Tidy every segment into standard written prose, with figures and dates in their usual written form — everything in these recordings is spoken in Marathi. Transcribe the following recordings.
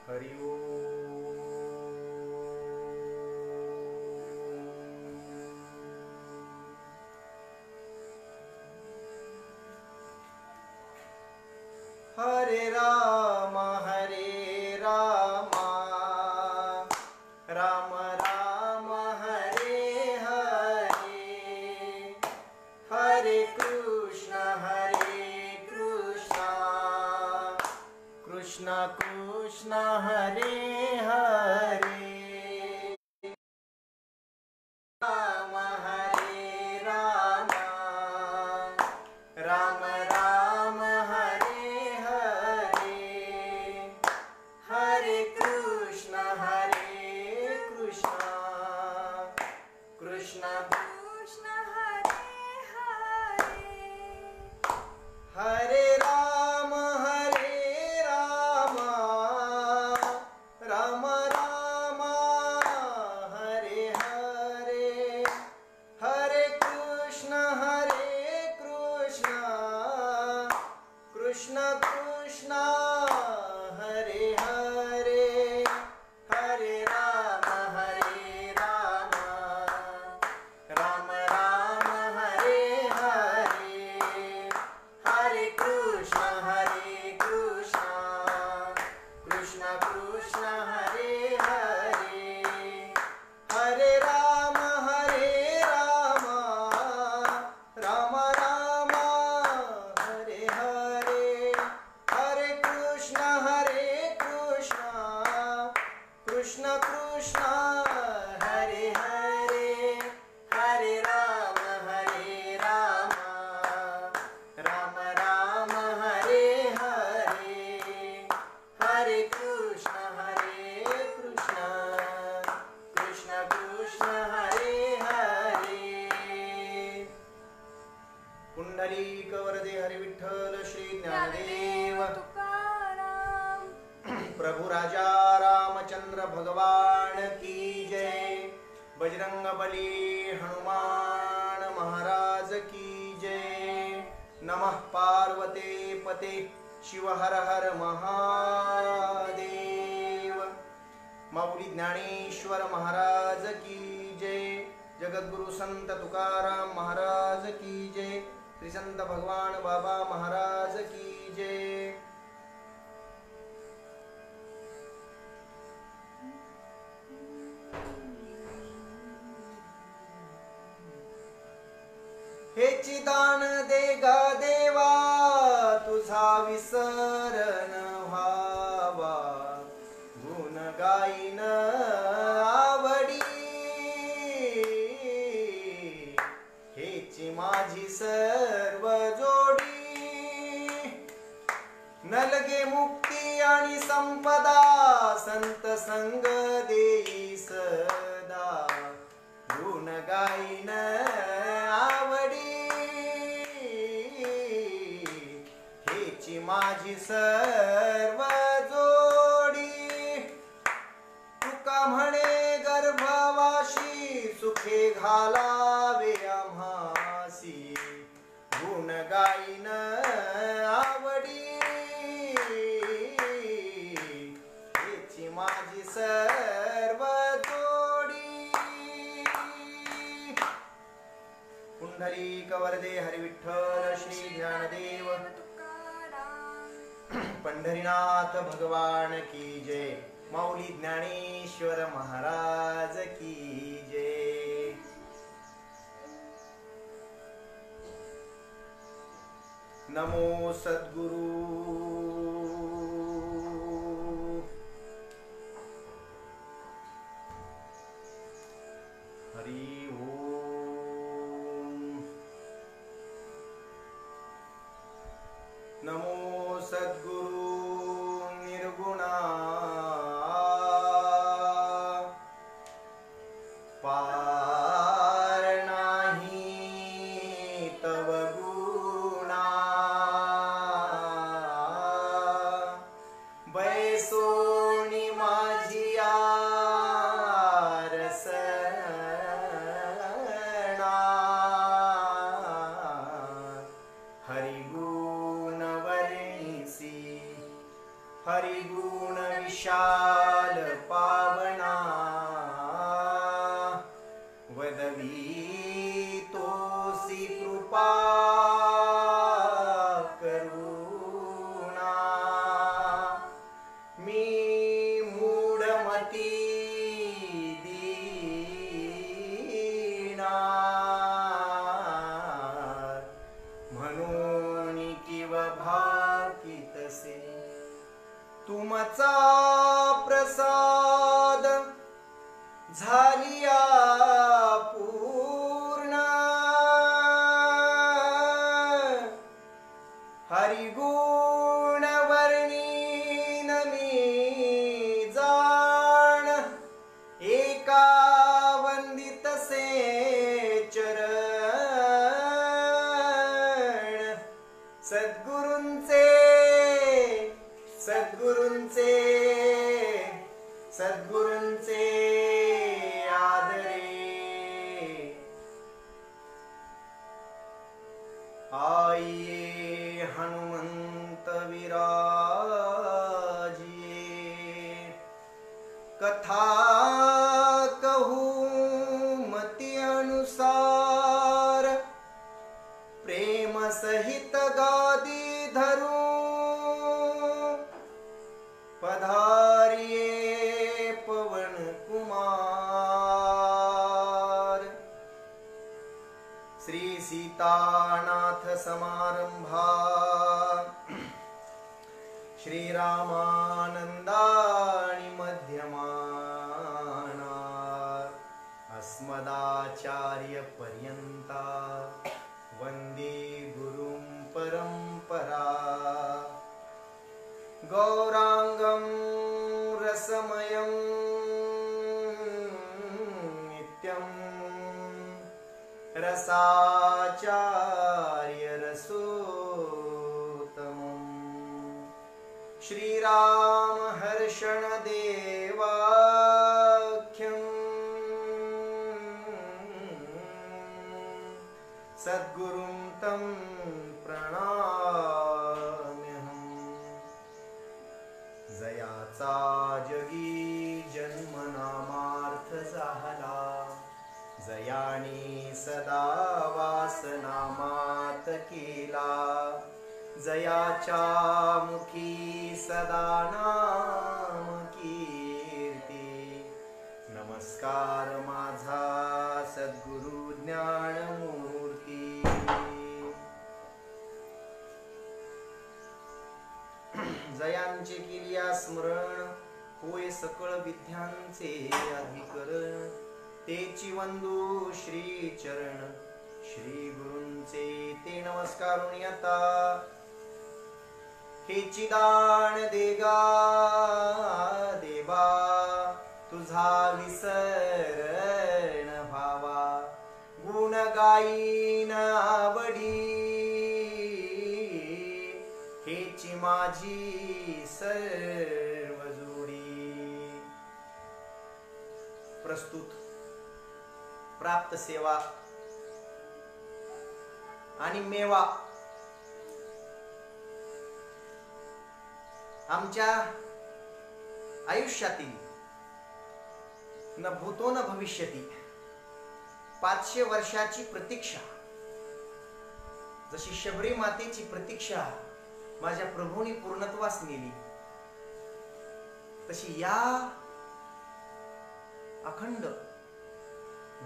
हरि ओम। हरे राम राम राम हरे हरे, हरे कृष्ण कृष्ण कृष्ण हरे हरे, राम राम राम हरे हरे, हरे कृष्ण कृष्ण कृष्ण हरे हरे, हरे राम राम राम हरे हरे, हरे कृष्ण कृष्ण कृष्ण हरे हरे, हरे राम राम राम हरे हरे, हरे कृष्ण कृष्ण कृष्ण हरे हरे, हरे राम राम राम हरे हरे, हरे कृष्ण कृष्ण कृष्ण हरे हरे, हरे राम राम राम हरे हरे, हरे कृष्ण कृष्ण कृष्ण हरे हरे। पुंडलीक वरदे हरि विठ्ठल श्री ज्ञानदेव तुकाराम, प्रभु राजा रामचंद्र भगवान की जय, बजरंग बली हनुमान महाराज की जय। नमः पार्वते पते शिव हर हर महादेव। माऊली ज्ञानेश्वर महाराज की जय, जगद्गुरु संत तुकाराम महाराज की जय, श्री संत भगवान बाबा महाराज की जय। हे चिदान दे गा देवा, तुझा विसरण व्हावा, गुण गाईन आवडी, हेची माझी सर्व जोडी, नलगे मुक्ती आणि संपदा, संत संग देई सदा, गुण गाईन आवडी, हेची माझी सर्व जोडी, तुका म्हणे गर्भवाशी, सुखे घालावे आम्हासी, गुण गाईन आवडी, हेची माझी सर्व जोडी। पुंडलीक वरदे हरि विठ्ठल श्री ज्ञानदेव तुकाराम, पंढरीनाथ भगवान की जय, माऊली ज्ञानेश्वर महाराज की जय। नमो सद्गुरु हरि ओम। नमो सद्गुरु निर्गुणा, पार नाही तव गुणा, विशाल पावना वदवी तोसी कृपा करुणा मी मूढमती दीना म्हणून किव भाकितसे तुमचा प्रसाद झालिया पूर्ण हरिगुण वर्णीन मी जाण एका वंदितसे चरण सद्गुरूंचे सद्गुरूंचे सद्गुरूंचे आदरे आइये हनुमंत विराजिए कथा कहूँ मति अनुसार प्रेम सहित गादी धरू पधारिए पवन कुमार श्री सीतानाथ समारंभा श्री रामानंदानि मध्यमाना अस्मदाचार्य पर्यंता वंदे गुरुं परंपरा गौरांगं रसमयं नित्यं रसाचार्य रसोत्तमं श्रीराम हर्षण देवाख्यं सद्गुरुं तं प्रणम्यहम् जयाचा जगी जन्म नामार्थ झाला जयानी सदा वास नामात केला जयाच्या मुखी सदा नाम कीर्ती नमस्कार माझा सद्गुरु ज्ञानमूर्ती जयांचे किलिया स्मरण होय सकळ विद्यांचे अधिकरण तेची वंदू श्री चरण श्री गुरूंचे ते नमस्कारून येता हेची दान देगा देवा तुझा विसरण भावा गुण गाईन आवडी हेची माझी सर्व जोडी प्रस्तुत प्राप्त सेवा आणि मेवा आमच्या आयुष्यातील न भूतो न भविष्यती 500 वर्षाची प्रतीक्षा जशी शबरी मातेची प्रतीक्षा माझ्या प्रभूंनी पूर्णत्वास नेली तशी या अखंड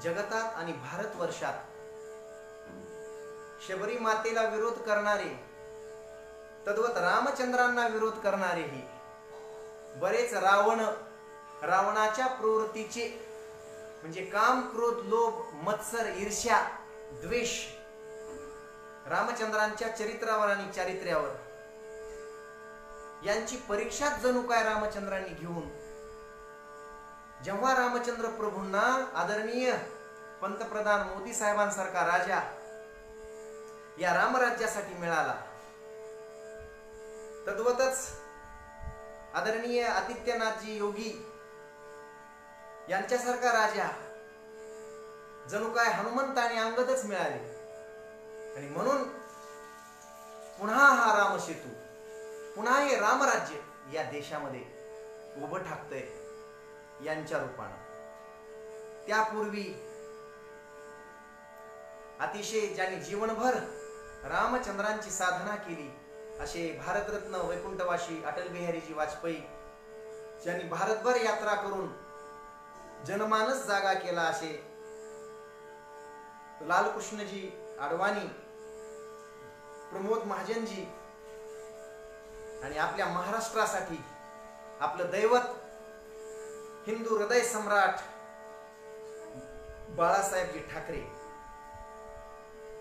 जगतात आणि भारतवर्षात शबरी मातेला विरोध करणारे तद्वत रामचंद्रांना विरोध करणारेही बरेच रावणाच्या प्रवृत्तीचे म्हणजे काम क्रोध लोभ मत्सर ईर्ष्या द्वेष रामचंद्रांच्या चरित्रावर आणि चारित्र्यावर यांची परीक्षाच जणू काय रामचंद्रांनी घेऊन जेव्हा रामचंद्र प्रभूंना आदरणीय पंतप्रधान मोदी साहेबांसारखा राजा या रामराज्यासाठी मिळाला तद्वतच आदरणीय आदित्यनाथजी योगी यांच्यासारखा राजा जणू काय हनुमंत आणि अंगदच मिळाले आणि म्हणून पुन्हा हा रामसेतू पुन्हा हे रामराज्य या देशामध्ये उभं ठाकतंय यांच्या रूपानं. त्यापूर्वी अतिशय ज्यांनी जीवनभर रामचंद्रांची साधना केली असे भारतरत्न वैकुंठवासी अटल बिहारीजी वाजपेयी, ज्यांनी भारतभर यात्रा करून जनमानस जागा केला असे लालकृष्णजी अडवाणी, प्रमोद महाजनजी, आणि आपल्या महाराष्ट्रासाठी आपलं दैवत हिंदू हृदय सम्राट बाळासाहेबजी ठाकरे,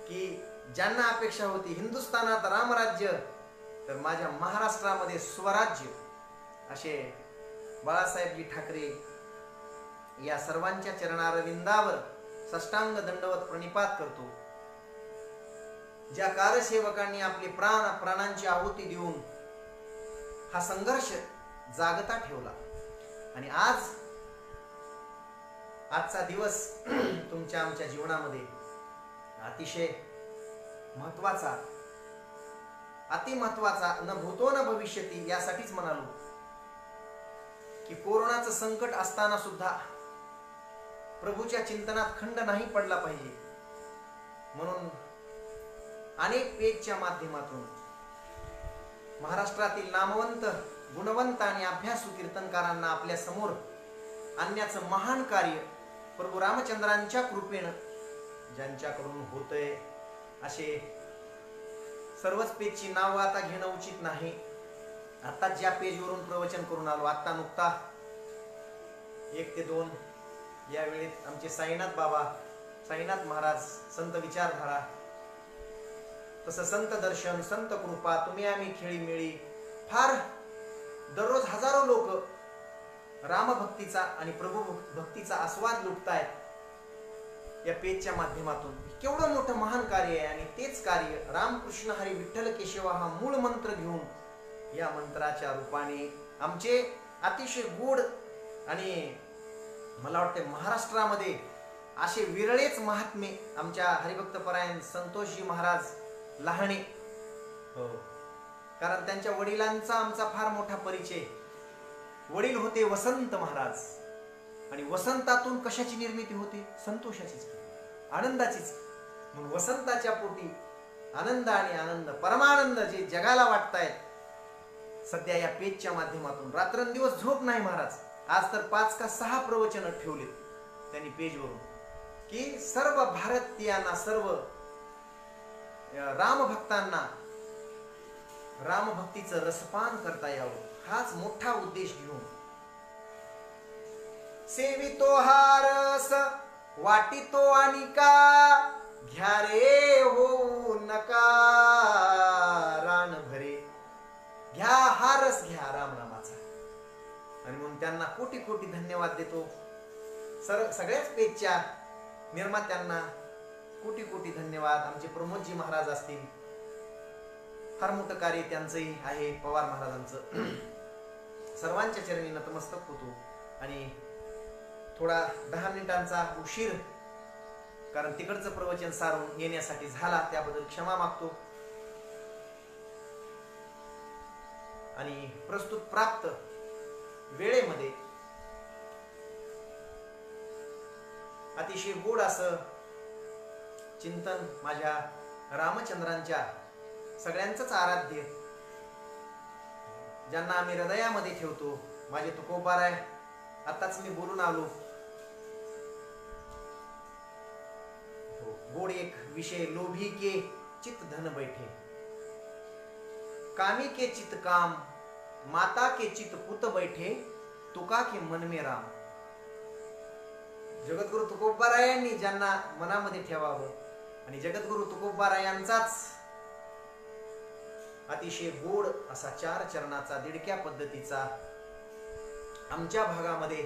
की ज्यांना अपेक्षा होती हिंदुस्थानात रामराज्य तर माझ्या महाराष्ट्रामध्ये स्वराज्य, असे बाळासाहेबजी ठाकरे या सर्वांच्या चरणारविंदावर साष्टांग दंडवत प्रणिपात करतो. ज्या कारसेवकांनी आपले प्राणांची आहुती देऊन हा संघर्ष जागता ठेवला, आणि आजचा दिवस तुमच्या आमच्या जीवनामध्ये अतिशय महत्वाचा, अतिमहत्वाचा, न भूतो न भविष्यती, यासाठीच म्हणालो की कोरोनाचं संकट असताना सुद्धा प्रभूच्या चिंतनात खंड नाही पडला पाहिजे. म्हणून अनेक पेजच्या माध्यमातून महाराष्ट्रातील नामवंत, गुणवंत आणि अभ्यासू कीर्तनकारांना आपल्या समोर आणण्याचं महान कार्य प्रभू रामचंद्रांच्या कृपेनं ज्यांच्याकडून होतंय, असे सर्वच पेजची नावं आता घेणं उचित नाही. आता ज्या पेजवरून प्रवचन करून आलो, आता नुकता 1 ते 2 या वेळेत आमचे साईनाथ बाबा, साईनाथ महाराज, संत विचारधारा, तसं संत दर्शन, संत कृपा, तुम्ही आम्ही खेळीमेळी, फार दररोज हजारो लोक रामभक्तीचा आणि प्रभू भक्तीचा आस्वाद लुटतायत या पेजच्या माध्यमातून. केवढं मोठं महान कार्य आहे, आणि तेच कार्य रामकृष्ण हरी विठ्ठल केशवा हा मूळ मंत्र घेऊन या मंत्राच्या रूपाने आमचे अतिशय गोड, आणि मला वाटते महाराष्ट्रामध्ये असे विरळेच महात्मे आमच्या हरिभक्तपरायण संतोषजी महाराज लहाणे, हो, कारण त्यांच्या वडिलांचा आमचा फार मोठा परिचय. वडील होते वसंत महाराज, आणि वसंतातून कशाची निर्मिती होते? संतोषाचीच, आनंदाचीच. म्हणून वसंताच्या पोटी आनंद आणि आनंद, परमानंद जे जगाला वाटतायत सध्या या पेजच्या माध्यमातून. रात्रंदिवस झोप नाही महाराज. आज तर 5 का 6 प्रवचन ठेवलेत त्यांनी पेजवरून, की सर्व भारतीयांना, सर्व रामभक्तांना रामभक्तीचं रसपान करता यावं, हाच मोठा उद्देश घेऊन. सेवितो हा रस वाटितो आणि का, घ्या रे होऊ नका रान भरे. घ्या हा रस, घ्या रामनामाचा. आणि म्हणून त्यांना कोटी कोटी धन्यवाद देतो. सगळ्याच पेजच्या निर्मात्यांना कोटी कोटी धन्यवाद. आमचे प्रमोदजी महाराज असतील, फार मोठं कार्य त्यांचंही आहे, पवार महाराजांचं. सर्वांच्या चरणी नतमस्तक होतो. आणि थोडा 10 मिनिटांचा उशीर, कारण तिकडचं प्रवचन सारून येण्यासाठी झाला, त्याबद्दल क्षमा मागतो. आणि प्रस्तुत प्राप्त वेळेमध्ये अतिशय गोड असं चिंतन माझ्या रामचंद्रांच्या, सगळ्यांचंच आराध्य, ज्यांना आम्ही हृदयामध्ये ठेवतो, माझे तुकोबार आहे. आताच मी बोलून आलो. गोड एक विषय, लोभी के चित धन बैठे, कामी के चित काम, माता के चित पुत बैठे, तुका के मन में राम. जगद्गुरु तुकोबारायांनी ज्यांना मनामध्ये ठेवावं, आणि जगद्गुरु तुकोबारायांचाच अतिशय गोड असा 4 चरणाचा दिडक्या पद्धतीचा आमच्या भागामध्ये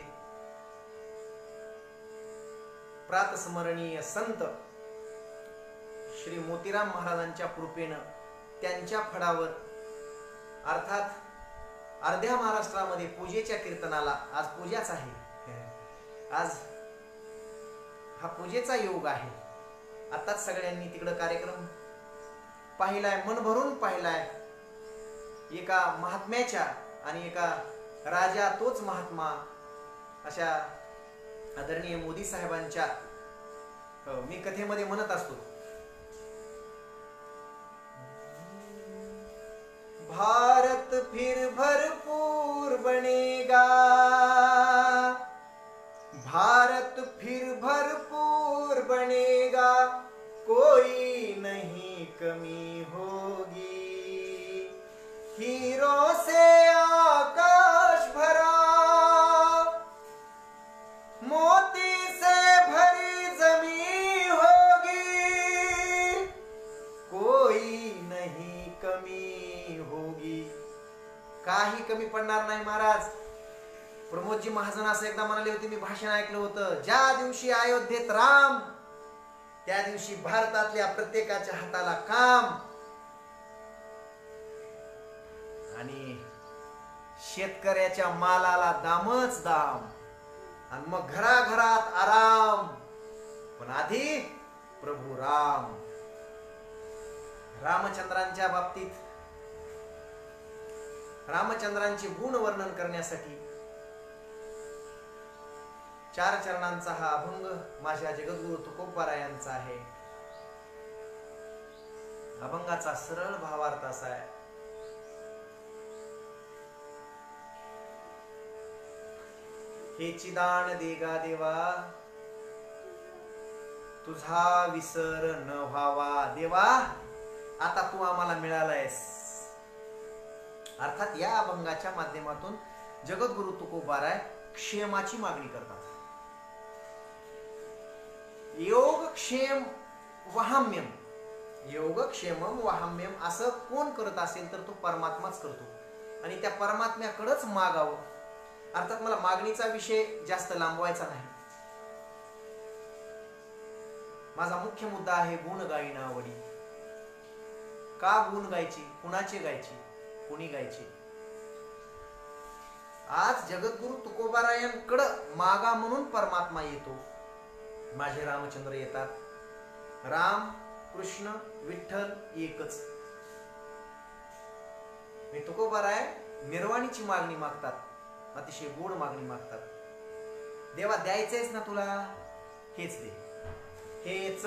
प्रातस्मरणीय संत श्री मोतीराम महाराजांच्या कृपेनं त्यांच्या फडावर, अर्थात अर्ध्या महाराष्ट्रामध्ये पूजेच्या कीर्तनाला, आज पूजाच आहे, आज हा पूजेचा योग आहे. आताच सगळ्यांनी तिकडं कार्यक्रम पाहिलाय, मन भरून पाहिलाय. एका महात्म्याच्या आणि एका राजा तोच महात्मा अशा आदरणीय मोदी साहेबांच्या मी कथेमध्ये म्हणत असतो, भारत फिर भरपूर बनेगा, भारत फिर भरपूर बनेगा, कोई नहीं कमी होगी, हीरो से आकाश भरा, मोती से भरी जमीन होगी, कोई नहीं कमी होगी. काही कमी पडणार नाही महाराज. प्रमोदजी महाजन असं एकदा म्हणाले होते, मी भाषण ऐकलं होतं, ज्या दिवशी अयोध्येत राम त्या दिवशी भारतातल्या प्रत्येकाच्या हाताला काम. आणि शेतकऱ्याच्या मालाला दामच दाम, आणि मग घराघरात आराम. पण आधी प्रभू राम. रामचंद्रांच्या बाबतीत रामचंद्रांचे गुण वर्णन करण्यासाठी 4 चरणांचा हा अभंग माझ्या जगद्गुरु तुकोबारायांचा आहे. अभंगाचा सरळ भावार्थ असा आहे, हे चिदान देगा देवा, तुझा विसर न व्हावा देवा, आता तू आम्हाला मिळालायस. अर्थात या अभंगाच्या माध्यमातून जगद्गुरु तुकोबाराय क्षेमाची मागणी करतात. योगक्षेम वहाम्यम, योगक्षेमम वहाम्यम असं कोण करत असेल तर तो परमात्माच करतो, आणि त्या परमात्म्याकडेच मागावं. अर्थात मला मागणीचा विषय जास्त लांबवायचा नाही. माझा मुख्य मुद्दा आहे गुण गायन आवडी. का गुण गायची, कुणाचे गायची, कुणी गायची. आज जगद्गुरु तुकोबारायांकडे मागा म्हणून परमात्मा येतो. माझे रामचंद्र येतात. राम कृष्ण विठ्ठल एकच. मी तुकोबाराय निर्वाणीची मागणी मागतात, अतिशय गोड मागणी मागतात. देवा द्यायचंयच ना तुला, हेच दे. हेच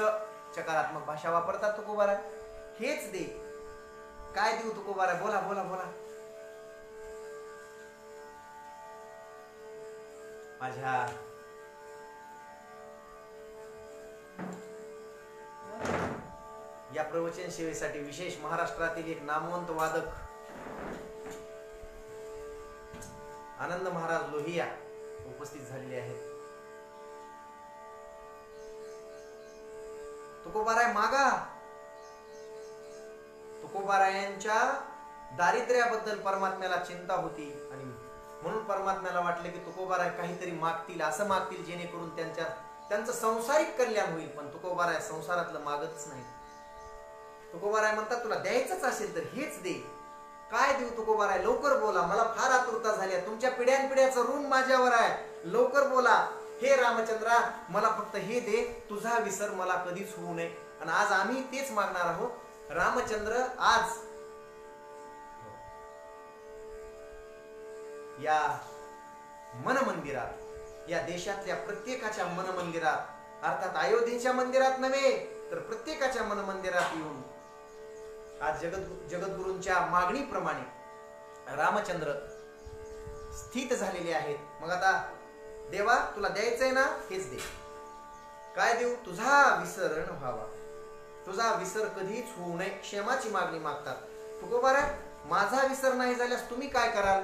चकारात्मक भाषा वापरतात तुकोबाराय. हेच दे. काय देऊ तुकोबाराय, बोला बोला बोला. माझ्या या प्रवचन सेवेसाठी विशेष महाराष्ट्रातील एक नामवंत वादक आनंद महाराज लोहिया उपस्थित झालेले आहेत. तुकोबाराय मागा. तुकोबारायांच्या दारिद्र्याबद्दल परमात्म्याला चिंता होती, आणि म्हणून परमात्म्याला वाटले की तुकोबाराय काहीतरी मागतील, असं मागतील जेणेकरून त्यांचं सांसारिक कल्याण होईल. पण तुकोबाराय संसारातलं मागतच नाही. तुकोबाराय म्हणतात तुला द्यायचंच असेल तर हेच दे. काय देऊ तुकोबाराय, लवकर बोला, मला फार आतुरता झाली. तुमच्या पिढ्यानपिढ्याचं ऋण माझ्यावर आहे, लवकर बोला. हे रामचंद्रा, मला फक्त हे दे, तुझा विसर मला कधीच होऊ नये. आणि आज आम्ही तेच मागणार आहोत. रामचंद्र आज या मनमंदिरात, या देशातल्या प्रत्येकाच्या मनमंदिरात, अर्थात अयोध्येच्या मंदिरात नव्हे तर प्रत्येकाच्या मनमंदिरात येऊन आज जगद्गुरूंच्या मागणीप्रमाणे रामचंद्र स्थित झालेले आहेत. मग आता देवा तुला द्यायचंय ना, हेच दे. काय देऊ, तुझा विसर न व्हावा, तुझा विसर कधीच होऊ नये. क्षेमाची मागणी मागतात. तुकोबाराय माझा विसर नाही झाल्यास तुम्ही काय कराल.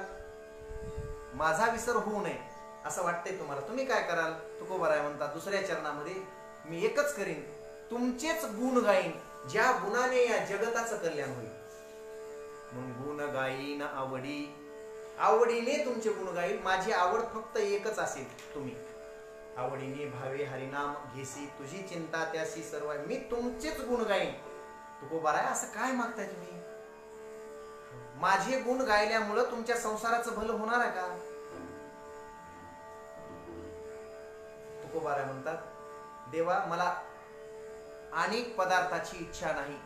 माझा विसर होऊ नये असं वाटतंय तुम्हाला, तुम्ही काय कराल. तुकोबाराय म्हणतात दुसऱ्या चरणामध्ये, मी एकच करीन, तुमचेच गुण गाईन, ज्या गुणाने या जगताचं कल्याण होईल. म्हणून गुण गाईन आवडी, आवडीने तुमचे गुण गाईन. माझी आवड फक्त एकच असेल, तुम्ही. आवडीने भावे हरिनाम घेसी, तुझी चिंता त्याशी सर्व. मी तुमचेच गुण गाईन. तुकोबाराय असं काय मागताय तुम्ही. माझे गुण गायल्यामुळं तुमच्या संसाराचं भलं होणार आहे का. तुकोबाराय म्हणतात देवा मला अनेक पदार्थाची इच्छा नाही,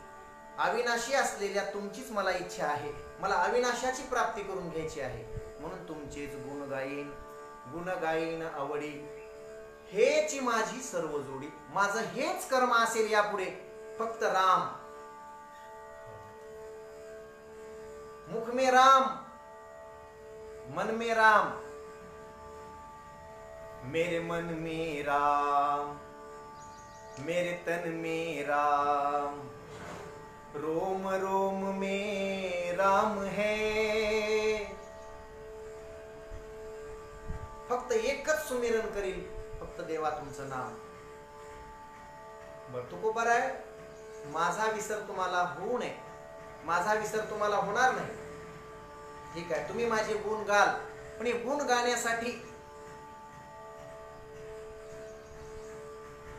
अविनाशी असलेल्या तुमचीच मला इच्छा आहे. मला अविनाशाची प्राप्ती करून घ्यायची आहे. म्हणून तुमचेच गुण गाईन आवडी. हेची माझी सर्व जोडी. माझं हेच कर्म असेल यापुढे, फक्त राम. मुख में राम, मन में राम, मेरे मन में राम, मेरे तन में राम, रोम रोम में राम है. फक्त एकच सुमिरन करील, फक्त देवा तुमचं नाम. बर तुकोबार आहे, माझा विसर तुम्हाला होऊ नये, माझा विसर तुम्हाला होणार नाही. ठीक आहे, तुम्ही माझे गुण गाल, पण हे गुण गाण्यासाठी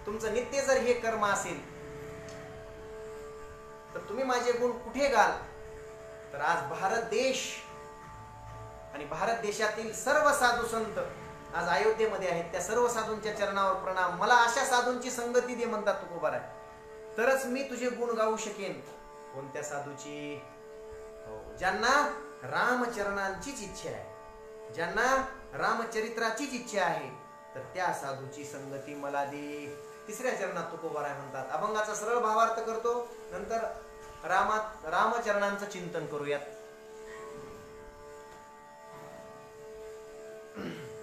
तुमचं नित्य जर हे कर्म असेल तर तुम्ही माझे गुण कुठे गाल. तर आज भारत देश आणि भारत देशातील सर्व साधू संत आज अयोध्येमध्ये आहेत. त्या सर्व साधूंच्या चरणावर प्रणाम. मला अशा साधूंची संगती दे म्हणतात तुकोबार आहे, तरच मी तुझे गुण गाऊ शकेन. कोणत्या साधूची? ज्यांना रामचरणांचीच इच्छा आहे, ज्यांना रामचरित्राचीच इच्छा आहे, तर त्या साधूची संगती मला दे. तिसऱ्या चरणात तुकोबार आहे म्हणतात. अभंगाचा सरळ भावार्थ करतो, नंतर रामचरणांचं चिंतन करूयात.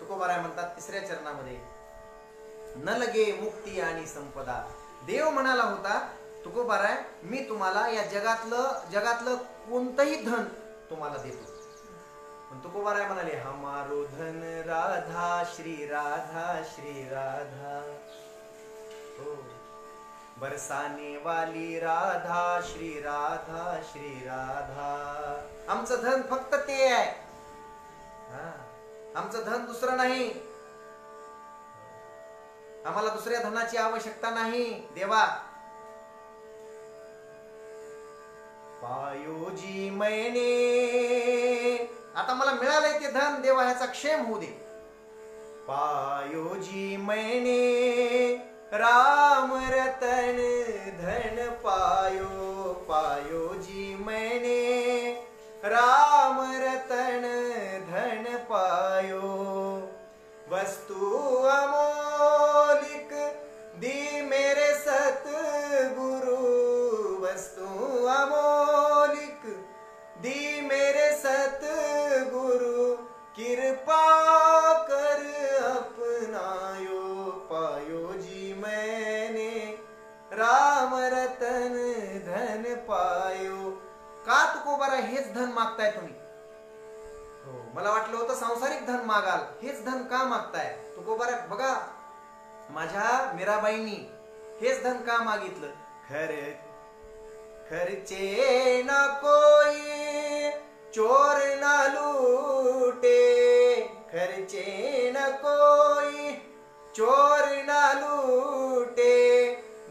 तुकोबार आहे म्हणतात तिसऱ्या चरणामध्ये, न लगे मुक्ती आणि संपदा. देव म्हणाला होता तुकोबार आहे, मी तुम्हाला या जगातलं कोणतंही धन तुम्हाला देतो. पण तुकोबार आहे म्हणाले, हमारो धन राधा श्री राधा श्री राधा. हो, बरसाने वाली राधा श्री राधा श्री राधा. आमचं धन फक्त ते आहे, आमचं धन दुसरं नाही. आम्हाला दुसऱ्या धनाची आवश्यकता नाही. देवा पायोजी मैने, आता मला मिळालंय ते धन, देवा ह्याचा क्षेम होऊ दे. पायोजी मैने राम रतन धन पायो. पायोजी मैने राम रतन धन पायो. वस्तु अमोलिक दी मेरे सतगुरु. वस्तु अमोलिक दी मेरे सतगुरु. कृपा कर अपनायो. पायो जी मैंने राम रतन धन पायो. का तुकोबार हेच धन मागताय तुम्ही? हो, मला वाटलं होतं सांसारिक धन मागाल, हेच धन का मागताय? तुकोबार बघा, माझ्या मीराबाईंनी हेच धन का मागितलं? खर्चे न कोई चोर न लूटे. खर्चे न कोई चोर न लूटे.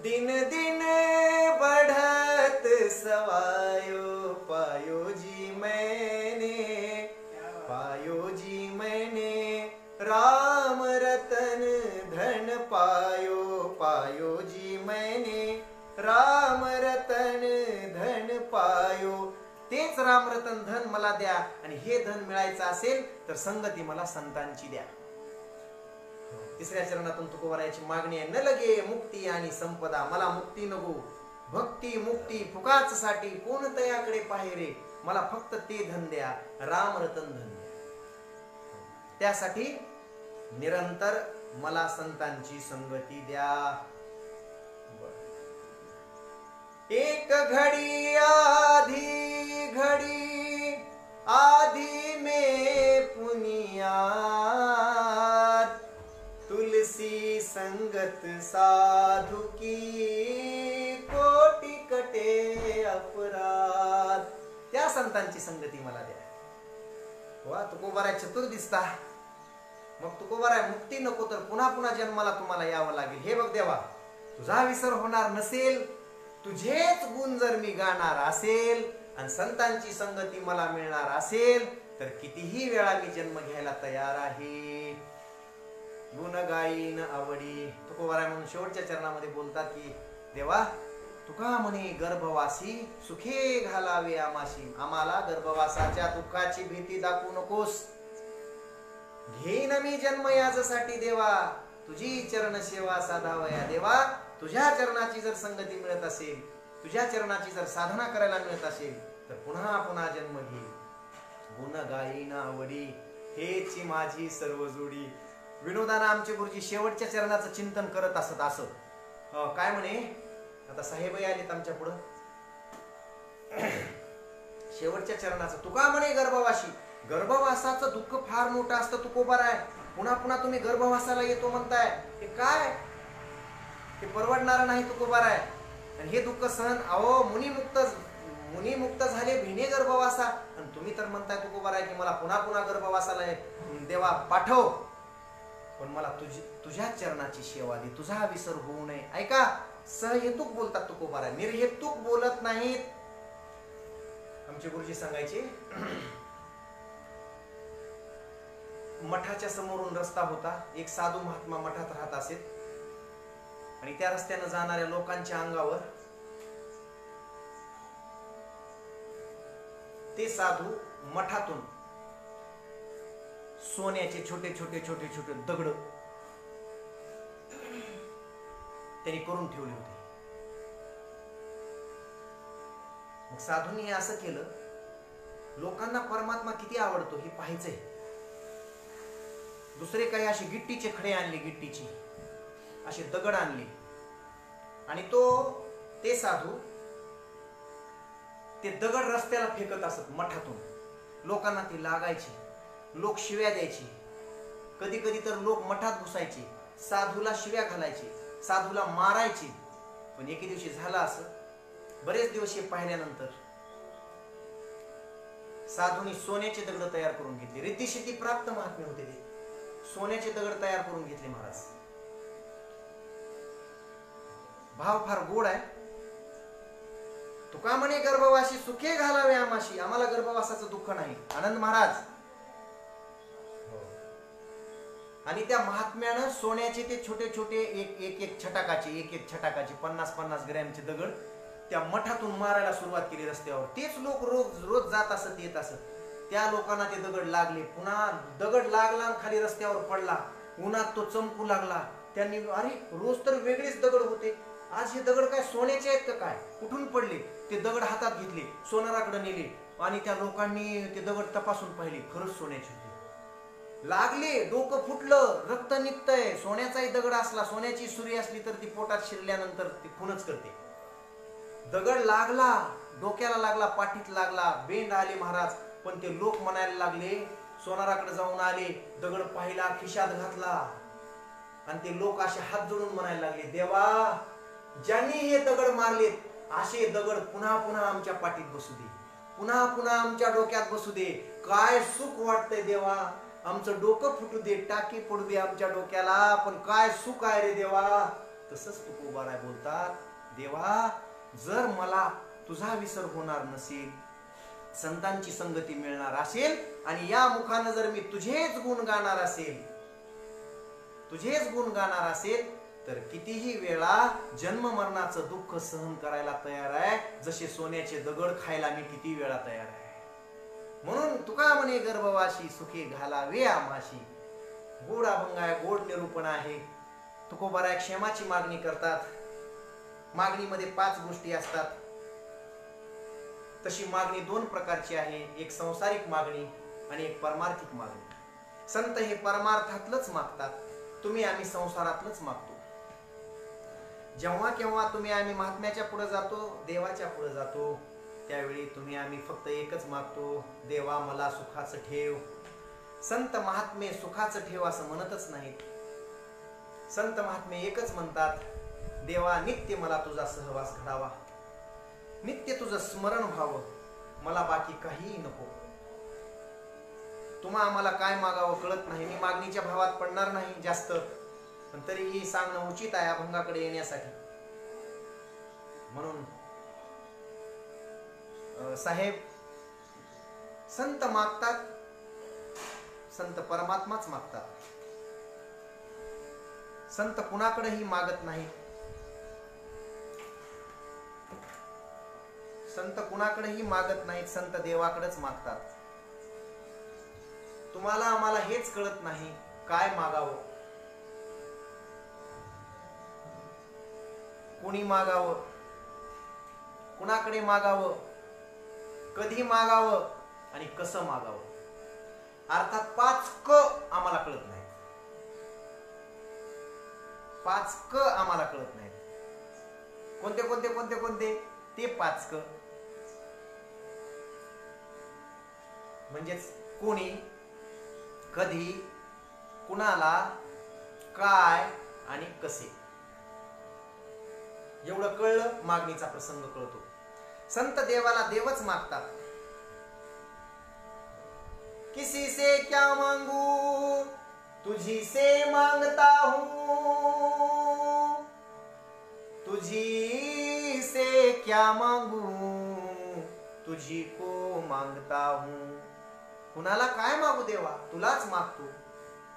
दिन दिन बढ़त सवायो. पायो जी मैंने, पायो जी मैंने राम रतन धन पायो. पायो जी मैंने राम रतन धन पायो. तेच राम रतन धन मला द्या, आणि हे धन मिळायचं असेल तर संगती मला संतांची द्या. तिसऱ्या चरणातून तुकोबाराची मागणी आहे, न लगे मुक्ती आणि संपदा. मला मुक्ती नको, भक्ती मुक्ती फुकाच साठी कोण तयाकडे पाहे रे. मला फक्त ते धन द्या, राम रतन धन द्या. त्यासाठी निरंतर मला संतांची संगती द्या. एक घड़ी आधी घड़ी आधी में पुनियाद. तुलसी संगत साधु की कोटि कटे अपराध. त्या संतांची संगती मला द्या. वा, तुकोबार चतुर दिसता. मग तुकोबार मुक्ती नको तर पुन्हा पुन्हा जन्माला तुम्हाला यावं लागेल. हे बघ देवा, तुझा विसर होणार नसेल, तुझेच गुण जर मी गाणार असेल आणि संतांची संगती मला मिळणार असेल तर कितीही वेळा मी जन्म घ्यायला तयार आहे. गुण गाईन आवडी. तुकोबार म्हणून शेवटच्या चरणामध्ये बोलतात की देवा, तुका म्हणे गर्भवासी सुखे घालावे आमाशी. आम्हाला गर्भवासाच्या दुःखाची भीती दाखवू नकोस. घेईन मी जन्म याच्यासाठी देवा, तुझी चरण सेवा साधावया देवा. तुझ्या चरणाची जर संगती मिळत असेल, तुझ्या चरणाची जर साधना करायला मिळत असेल, तर पुन्हा पुन्हा जन्म घेईल. गुण गायीन आवडी, हेची माझी सर्व जोडी. विनोदानं आमचे गुरुजी शेवटच्या चरणाचं चिंतन करत असत. असं काय म्हणे, आता साहेबही आलेत आमच्या पुढं. शेवटच्या चरणाचं तुका म्हणे गर्भवासी. गर्भवासाचं दुःख फार मोठं असतं तुकोबाराय. पुन्हा पुन्हा तुम्ही गर्भवासाला येतो म्हणताय, हे काय, हे परवडणार नाही तुकोबाराय. आणि हे दुःख सहन, अहो मुनी मुक्त झाले भिने गर्भवासा, आणि तुम्ही तर म्हणताय तुकोबाराय की मला पुन्हा पुन्हा गर्भवासाला देवा पाठव, पण मला तुझ्या चरणाची सेवा दे, तुझा विसर होऊ नये. ऐका, सहहेतुक बोलतात तुकोबाराय, निर्हेतुक बोलत नाहीत. आमचे गुरुजी सांगायचे, मठाच्या समोरून रस्ता होता. एक साधू महात्मा मठात राहत असेल, आणि त्या रस्त्यानं जाणाऱ्या लोकांच्या अंगावर ते साधू मठातून सोन्याचे छोटे छोटे छोटे छोटे दगड त्यांनी करून ठेवले होते. मग साधूंनी असं केलं, लोकांना परमात्मा किती आवडतो हे पाहायचंय. दुसरे काही असे गिट्टीचे खडे आणले, गिट्टीची असे दगड आणले, आणि ते साधू ते दगड रस्त्याला फेकत असत मठातून. लोकांना ते लागायचे, लोक शिव्या द्यायचे. कधी कधी तर लोक मठात घुसायचे, साधूला शिव्या घालायचे, साधूला मारायचे. पण एके दिवशी झालं असं, बरेच दिवस हे पाहिल्यानंतर साधूंनी सोन्याचे दगड तयार करून घेतले. रिद्धिसिद्धी प्राप्त महात्मे होते ते. सोन्याचे दगड तयार करून घेतले महाराज. भाव फार गोड आहे. तुका म्हणे गर्भवासी सुखे घालावे आमाशी, आम्हाला गर्भवासाचं दुःख नाही. आनंद महाराज. आणि त्या महात्म्यानं सोन्याचे ते छोटे छोटे एक छटाकाचे 50-50 ग्रॅमचे दगड त्या मठातून मारायला सुरुवात केली रस्त्यावर. तेच लोक रोज जात असत, येत असत. त्या लोकांना ते दगड लागले. पुन्हा दगड लागला, खाली रस्त्यावर पडला, उन्हात तो चमकू लागला. त्यांनी, अरे रोज तर वेगळेच दगड होते, आज हे दगड काय सोन्याचे आहेत का काय, कुठून पडले? ते दगड हातात घेतले, सोनाराकडे नेले, आणि त्या लोकांनी ते दगड तपासून पाहिले, खरंच सोन्याचे होते. लागले, डोकं फुटलं, रक्त निघतंय. सोन्याचाही दगड असला, सोन्याची सुरी असली तर ती पोटात शिरल्यानंतर ती खूनच करते. दगड लागला, डोक्याला लागला, पाठीत लागला, बेंड आले महाराज. पण ते लोक म्हणायला लागले, सोनाराकडे जाऊन आले, दगड पाहिला, खिशात घातला, आणि ते लोक असे हात जोडून म्हणायला लागले, देवा ज्यांनी हे दगड मारलेत, असे दगड पुन्हा पुन्हा आमच्या पाठीत बसू दे, पुन्हा पुन्हा आमच्या डोक्यात बसू दे. काय सुख वाटतंय देवा, आमचं डोकं फुटू दे, टाकी पडू दे आमच्या डोक्याला, पण काय सुख आहे रे देवा. तसंच तुकोबाराय बोलतात, देवा जर मला तुझा विसर होणार नसेल, संतांची संगती मिळणार असेल, आणि या मुखानं जर मी तुझेच गुण गाणार असेल, तर कितीही वेळा जन्म मरणाचं दुःख सहन करायला तयार आहे, जसे सोन्याचे दगड खायला मी किती वेळा तयार आहे. म्हणून तुका म्हणे गर्भवासी सुखे घालावे आमाशी. गोड अभंग आहे, गोड निरूपण आहे. तुकोबाराय क्षेमाची मागणी करतात. मागणीमध्ये 5 गोष्टी असतात. तशी मागणी 2 प्रकारची आहे, एक संसारिक मागणी आणि एक परमार्थिक मागणी. संत हे परमार्थातलंच मागतात, तुम्ही आम्ही संसारातलंच मागतो. जेव्हा केव्हा तुम्ही आम्ही महात्म्याच्या पुढे जातो, देवाच्या पुढे जातो, त्यावेळी तुम्ही आम्ही फक्त एकच मागतो, देवा मला सुखाचं ठेव. संत महात्मे सुखाचं ठेव असं म्हणतच नाहीत. संत महात्मे एकच म्हणतात, देवा नित्य मला तुझा सहवास घडावा, नित्य तुझं स्मरण व्हावं, मला बाकी काहीही नको. तुम्हा आम्हाला काय मागावं कळत नाही. मी मागणीच्या भावात पडणार नाही जास्त, पण तरीही सांगणं उचित आहे अभंगाकडे येण्यासाठी. म्हणून साहेब, संत मागतात, संत परमात्माच मागतात. संत कुणाकडेही मागत नाही. संत कुणाकडेही मागत नाहीत, संत देवाकडेच मागतात. तुम्हाला आम्हाला हेच कळत नाही काय मागावं, कोणी मागावं, कुणाकडे मागावं, कधी मागावं आणि कसं मागावं. अर्थात 5 क आम्हाला कळत नाही. 5 क आम्हाला कळत नाही. कोणते कोणते कोणते कोणते ते 5 क म्हणजेच कोणी, कधी, कुणाला, काय आणि कसे. एवढं कळलं मागणीचा प्रसंग कळतो. संत देवाला देवच मागतात. किसी से क्या मांगू तुझी से मांगता हूं, तुझी से क्या मांगू तुझी को मांगता हूं. कुणाला काय मागू देवा, तुलाच मागतो.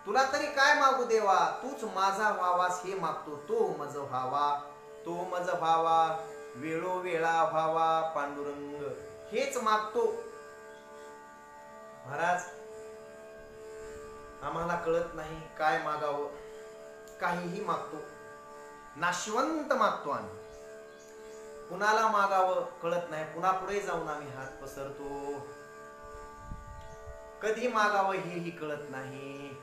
तुला तरी काय मागू देवा, तूच माझा व्हावास हे मागतो. तो मज व्हावा, तो मज व्हावा, वेळोवेळा व्हावा पांडुरंग, हेच मागतो. महाराज आम्हाला कळत नाही काय मागावं, काहीही मागतो, नाशवंत मागतो आम्ही. कुणाला मागावं कळत नाही, कुणापुढे जाऊन आम्ही हात पसरतो. कधी मागावं हेही कळत नाही.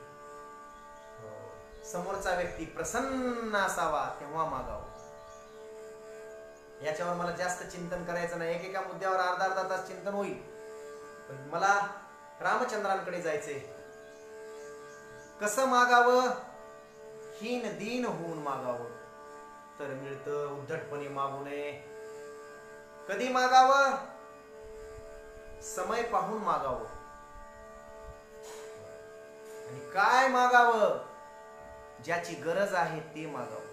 समोरचा व्यक्ती प्रसन्न असावा तेव्हा मागावं. याच्यावर मला जास्त चिंतन करायचं नाही. एकेका मुद्द्यावर अर्धा तास चिंतन होईल, पण मला रामचंद्रांकडे जायचंय. कसं मागावं, हीन दीन होऊन मागावं तर मिळतं, उद्धटपणे मागू नये. कधी मागावं, समय पाहून मागावं. आणि काय मागावं, ज्याची गरज आहे ते मागावं.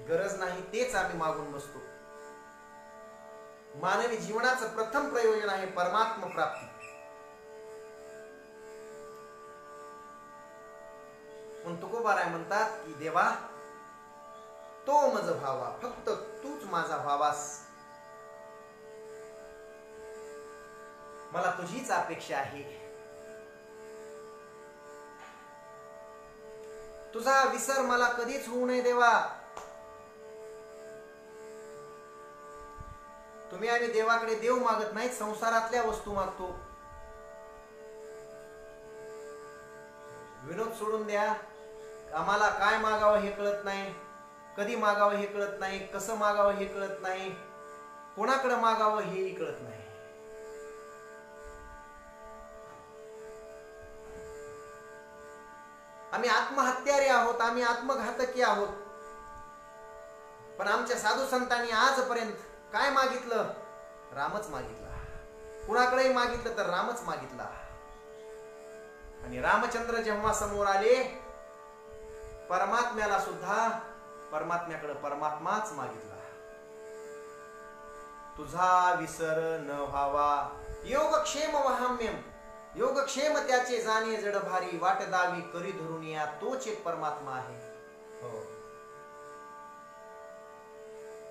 गरज नाही तेच आम्ही मागून बसतो. मानवी जीवनाचं प्रथम प्रयोजन आहे परमात्म प्राप्ती. पण तुकोबाराय म्हणतात की देवा तो मज व्हावा, फक्त तूच माझा व्हावास. मला तुझीच अपेक्षा आहे. तुझा विसर मला कधीच होऊ नये देवा. तुम्ही आम्ही देवाकडे देव मागत नाहीत, संसारातल्या वस्तू मागतो. विनोद सोडून द्या. आम्हाला काय मागावं हे कळत नाही, कधी मागावं हे कळत नाही, कसं मागावं हे कळत नाही, कोणाकडे मागावं हेही कळत नाही. आम्ही आत्महत्यारे आहोत, आम्ही आत्मघातकी आहोत. पण आमच्या साधू संतांनी आजपर्यंत काय मागितलं, रामच मागितला. कुणाकडेही मागितलं तर रामच मागितला. आणि रामचंद्र जेव्हा समोर आले, परमात्म्याला सुद्धा परमात्म्याकडे परमात्माच मागितला. तुझा विसर न व्हावा, योगक्षेम वहाम्यम, योगक्षेम त्याचे जाणे जड भारी, वाट दावी करी धरून या, तोच एक परमात्मा आहे. हो,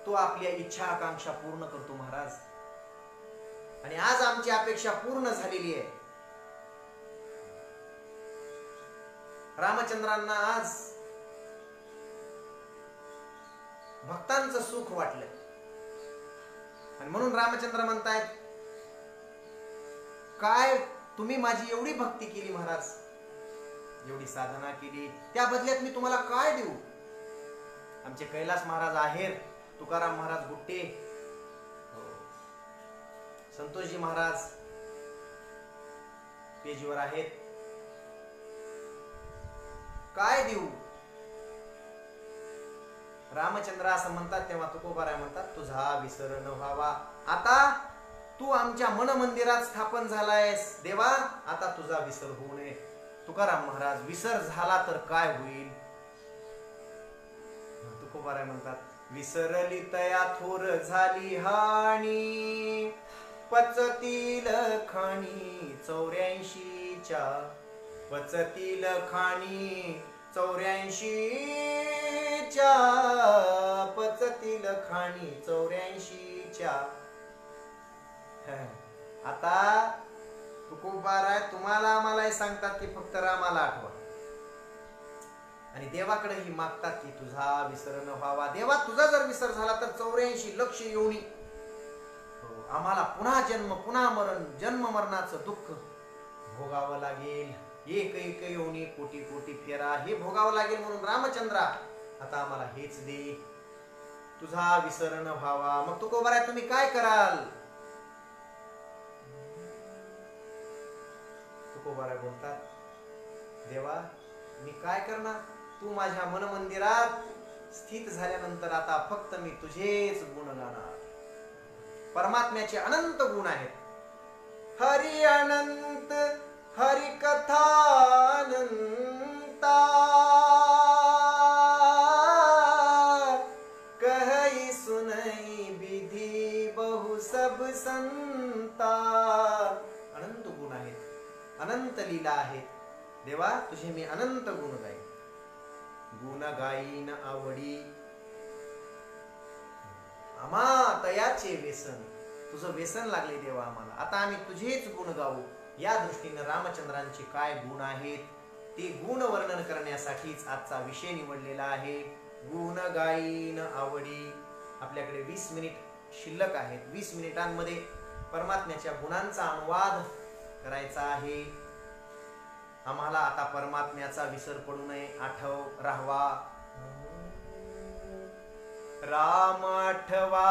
तो आपल्या इच्छा आकांक्षा पूर्ण करतो महाराज. आणि आज आमची अपेक्षा पूर्ण झालेली आहे. रामचंद्रांना आज भक्तांचं सुख वाटलं. आणि म्हणून रामचंद्र म्हणतायत, काय तुम्ही माझी एवढी भक्ती केली महाराज, एवढी साधना केली, त्या बदल्यात मी तुम्हाला काय देऊ. आमचे कैलास महाराज आहेर, तुकाराम महाराज गुट्टे, संतोषजी महाराज पेजीवर आहेत. काय देऊ. रामचंद्र असं म्हणतात तेव्हा तुकोबाराय म्हणतात, तुझा विसर न व्हावा. आता तू आमच्या मन मंदिरात स्थापन झालायस देवा, आता तुझा विसर होऊ नये. तुकाराम महाराज, विसर झाला तर काय होईल. तुकोबाराय म्हणतात, विसरली तया थोर झाली हानी, पचतील खाणी 84च्या, पचतील खाणी 84च्या, पचतील खाणी 84च्या. आता तुकोबाराय तुम्हाला आम्हालाही सांगतात की फक्त रामाला आठवा आणि देवाकडेही मागतात की तुझा विसर न व्हावा. देवा तुझा जर विसर झाला तर 84 लक्ष योनी आम्हाला पुन्हा जन्म पुन्हा मरण जन्म मरणाचं दुःख भोगावं लागेल. एक एक योनी कोटी कोटी फेरा हे भोगावं लागेल. म्हणून रामचंद्रा आता आम्हाला हेच दे, तुझा विसर न व्हावा. मग तुकोबाराय तुम्ही काय कराल? तुकोबाराय बोलतात, देवा मी काय करणार, तू माझ्या मनमंदिरात स्थित झाल्यानंतर आता फक्त मी तुझेच गुण गाणार. परमात्म्याचे अनंत गुण आहेत. हरि अनंत हरि कथा अनंता कहई सुनई विधि बहु सब संता. अनंत गुण आहेत, अनंत लीला आहेत. देवा तुझे मी अनंत गुण गाईन. गुण गाईन आवडी आम्हा तयाचे व्यसन. तुझं व्यसन लागले देवा आम्हाला. आता आम्ही तुझेच गुण गाऊ. या दृष्टीने रामचंद्रांचे काय गुण आहेत ते गुण वर्णन करण्यासाठीच आजचा विषय निवडलेला आहे. गुण गाईन आवडी. आपल्याकडे 20 मिनिट शिल्लक आहेत. 20 मिनिटांमध्ये परमात्म्याच्या गुणांचा अनुवाद करायचा आहे. आम्हाला आता परमात्म्याचा विसर पडू नये, आठव राहावा. राम आठवा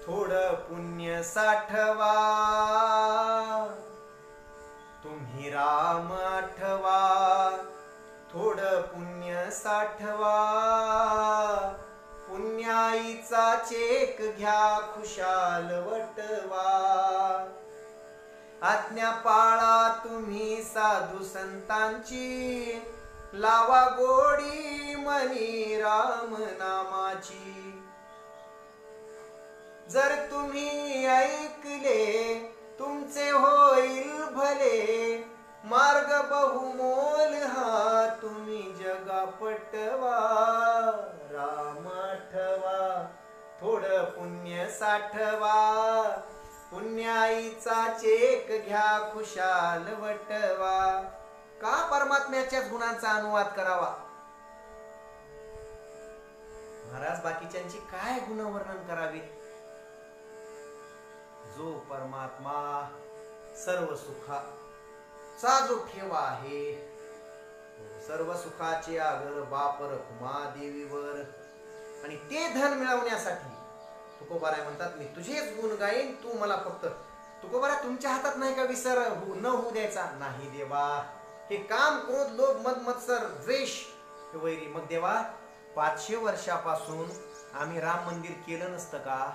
थोडं पुण्य साठवा. तुम्ही राम आठवा थोडं पुण्य साठवा. पुण्याईचा चेक घ्या खुशाल वटवा. आज्ञा पाळा तुम्ही साधू संतांची. लावा गोडी मनी राम नामाची. जर तुम्ही ऐकले तुमचे होईल भले. मार्ग बहुमोल हा तुम्ही जगा पटवा. राम आठवा थोडं पुण्य साठवा. पुण्याईचा चेक घ्या खुशाल वटवा. का परमात्म्याच्याच गुणांचा अनुवाद करावा? महाराज बाकीच्यांची काय गुण वर्णन करावे? जो परमात्मा सर्व सुखाचा जो ठेवा आहे, सर्व सुखाचे आगर बापर कुमा देवीवर. आणि ते धन मिळवण्यासाठी तुकोबाराय म्हणतात मी तुझेच गुण गाईन. तू मला फक्त तुकोबाराय तुमच्या हातात नाही का विसर न होऊ द्यायचा? नाही देवा. हे काम क्रोध लोभ मद मत्सर द्वेष हे वैरी. मग देवा 500 वर्षापासून आम्ही राम मंदिर केलं नसतं का?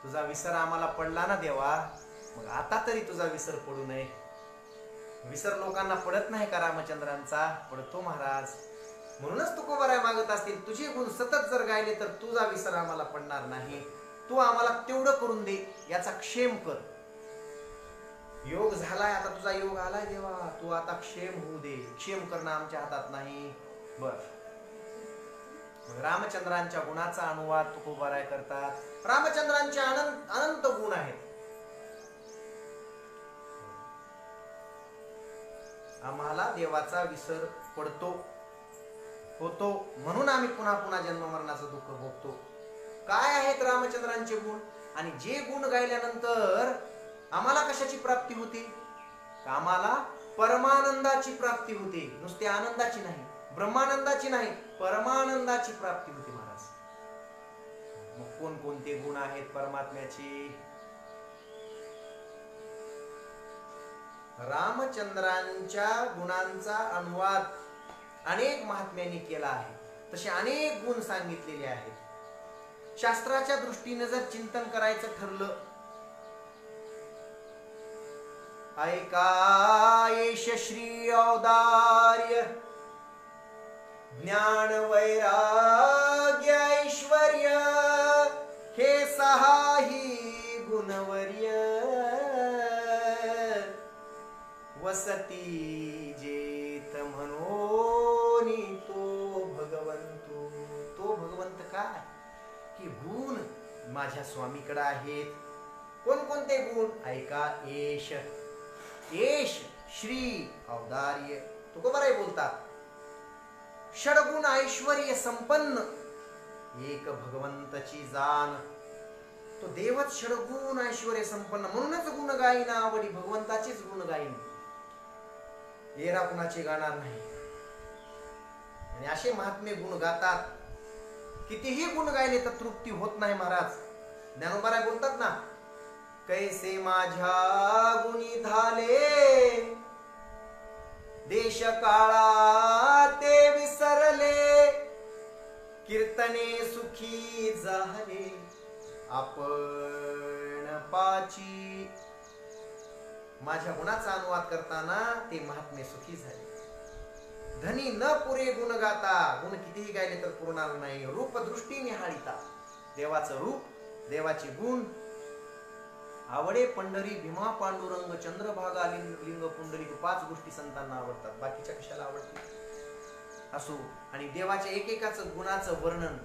तुझा विसर आम्हाला पडला ना देवा. मग आता तरी तुझा विसर पडू नये. विसर लोकांना पडत नाही का रामचंद्रांचा? पडतो महाराज. म्हणूनच तुकोबाराय मागत असतील तुझे गुण सतत जर गायले तर तुझा विसर आम्हाला पडणार नाही. तू आम्हाला तेवढं करून दे, याचा क्षेम कर. योग झालाय आता, तुझा योग आलाय देवा. तू आता क्षेम होऊ दे. क्षेम करणं आमच्या हातात नाही. बर. रामचंद्रांच्या गुणाचा अनुवाद तुकोबाराय करतात. रामचंद्रांचे अनंत गुण आहेत. आम्हाला देवाचा विसर पडतो होतो म्हणून आम्ही पुन्हा पुन्हा जन्म मरणाचं दुःख भोगतो. काय आहेत रामचंद्रांचे गुण? आणि जे गुण गायल्यानंतर आम्हाला कशाची प्राप्ती होते? आम्हाला परमानंदाची प्राप्ती होते. नुसते आनंदाची नाही, ब्रह्मानंदाची नाही, परमानंदाची प्राप्ती होते महाराज. मग कोणकोणते गुण आहेत परमात्म्याचे? रामचंद्रांच्या गुणांचा अनुवाद अनेक महात्म्यांनी केला आहे. तसे अनेक गुण सांगितलेले आहेत. शास्त्राच्या दृष्टीने जर चिंतन करायचं ठरलं, ऐका येश श्री औदार्य ज्ञान वैराग्य ऐश्वर्य हे सहाही गुणवर्य वसती जेत म्हणोनी तो भगवंत काय की गुण माझ्या स्वामीकडे आहेत. कोणकोणते गुण ऐका. येश, येश श्री औदार्य. तुकोबाराय बोलतात, षडगुण ऐश्वर्य संपन्न एक भगवंताची जाण. तो देवच षडगुण ऐश्वर्य संपन्न, म्हणूनच गुण गाईन आवडी भगवंताचीच गुण गाईन, येरा कुणाचे गाणार नाही. आणि असे महात्मे गुण गातात. कितीही गुण गायले तर तृप्ती होत नाही महाराज. ज्ञानोबाराय बोलतात ना, कैसे माझ्या गुणी झाले देश काळा ते विसरले, कीर्तने सुखी झाले आपण पाची. माझ्या गुणाचा अनुवाद करताना ते महात्मे सुखी झाले. धनी न पुरे गुण गाता, गुण कितीही गायले तर पुरणार नाही. रूप दृष्टी निहाळीता, देवाचं रूप, देवाचे गुण. आवडे पंढरी भीमा पांडुरंग चंद्रभागा लिंग पुंडलिक, 5 गोष्टी संतांना आवडतात, बाकीच्या कशाला आवडतील असो. आणि देवाच्या एकेकाचं गुणाचं वर्णन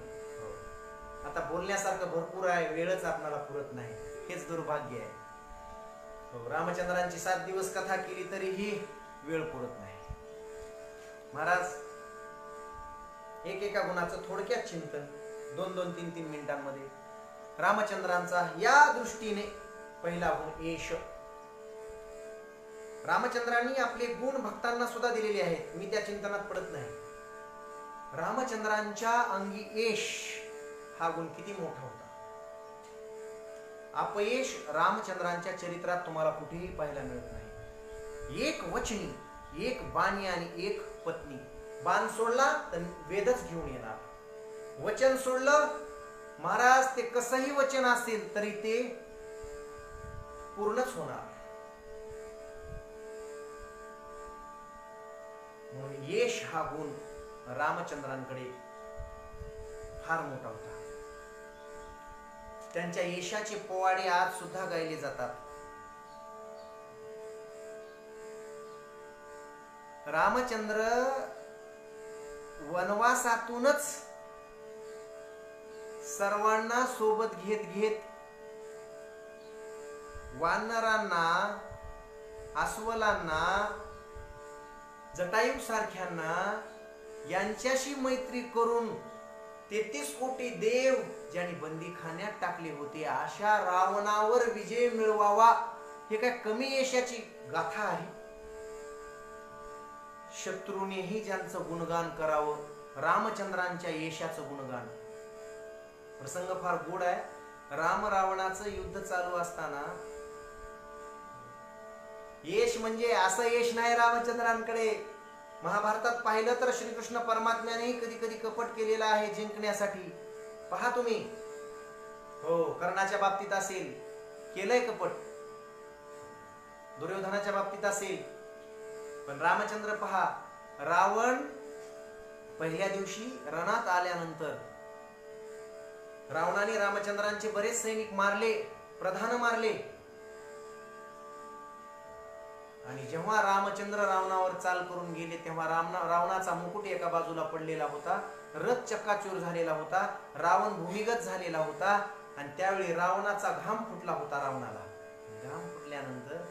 आता बोलण्यासारखं भरपूर आहे, वेळच आपल्याला पुरत नाही, हेच दुर्भाग्य आहे. रामचंद्रांची 7 दिवस कथा केली तरीही वेळ पुरत नाही महाराज. एकेका गुणाचं थोडक्यात चिंतन 2-2, 3-3 मिनिटांमध्ये. रामचंद्रांचा या दृष्टीने पहिला गुण येश. रामचंद्रांनी आपले गुण भक्तांना सुद्धा दिलेले आहेत, मी त्या चिंतनात पडत नाही. रामचंद्रांच्या अंगी येश हा गुण किती मोठा होता. अपयश रामचंद्रांच्या चरित्रात तुम्हाला कुठेही पाहायला मिळत नाही. एक वचनी, एक बाणी आणि एक पत्नी. बाण सोडला तर वेदच घेऊन येणार, वचन सोडलं महाराज ते कसंही वचन असेल तरी ते पूर्णच होणार. म्हणून यश हा गुण रामचंद्रांकडे फार मोठा होता. त्यांच्या यशाचे पोवाडे आज सुद्धा गायले जातात. रामचंद्र वनवासातूनच सर्वांना सोबत घेत घेत वानरांना, अस्वलांना, जटायू सारख्यांना यांच्याशी मैत्री करून 33 कोटी देव ज्यांनी बंदीखान्यात टाकले होते, अशा रावणावर विजय मिळवावा, हे काय कमी यशाची गाथा आहे? शत्रूनेही ज्यांचं गुणगान करावं, रामचंद्रांच्या यशाचं गुणगान. प्रसंग फार गोड आहे. राम रावणाचं युद्ध चालू असताना यश म्हणजे असं यश नाही रामचंद्रांकडे. महाभारतात पाहिलं तर श्रीकृष्ण परमात्म्याने कधी कधी कपट केलेलं आहे जिंकण्यासाठी. पहा तुम्ही, हो, कर्णाच्या बाबतीत असेल केलंय कपट, दुर्योधनाच्या बाबतीत असेल. पण रामचंद्र पहा, रावण पहिल्या दिवशी रणात आल्यानंतर रावणाने रामचंद्रांचे बरेच सैनिक मारले, प्रधान मारले. आणि जेव्हा रामचंद्र रावणावर चाल करून गेले तेव्हा रावणाचा मुकुट एका बाजूला पडलेला होता, रथ चक्काचूर झालेला होता, रावण भूमिगत झालेला होता. आणि त्यावेळी रावणाचा घाम फुटला होता. रावणाला घाम फुटल्यानंतर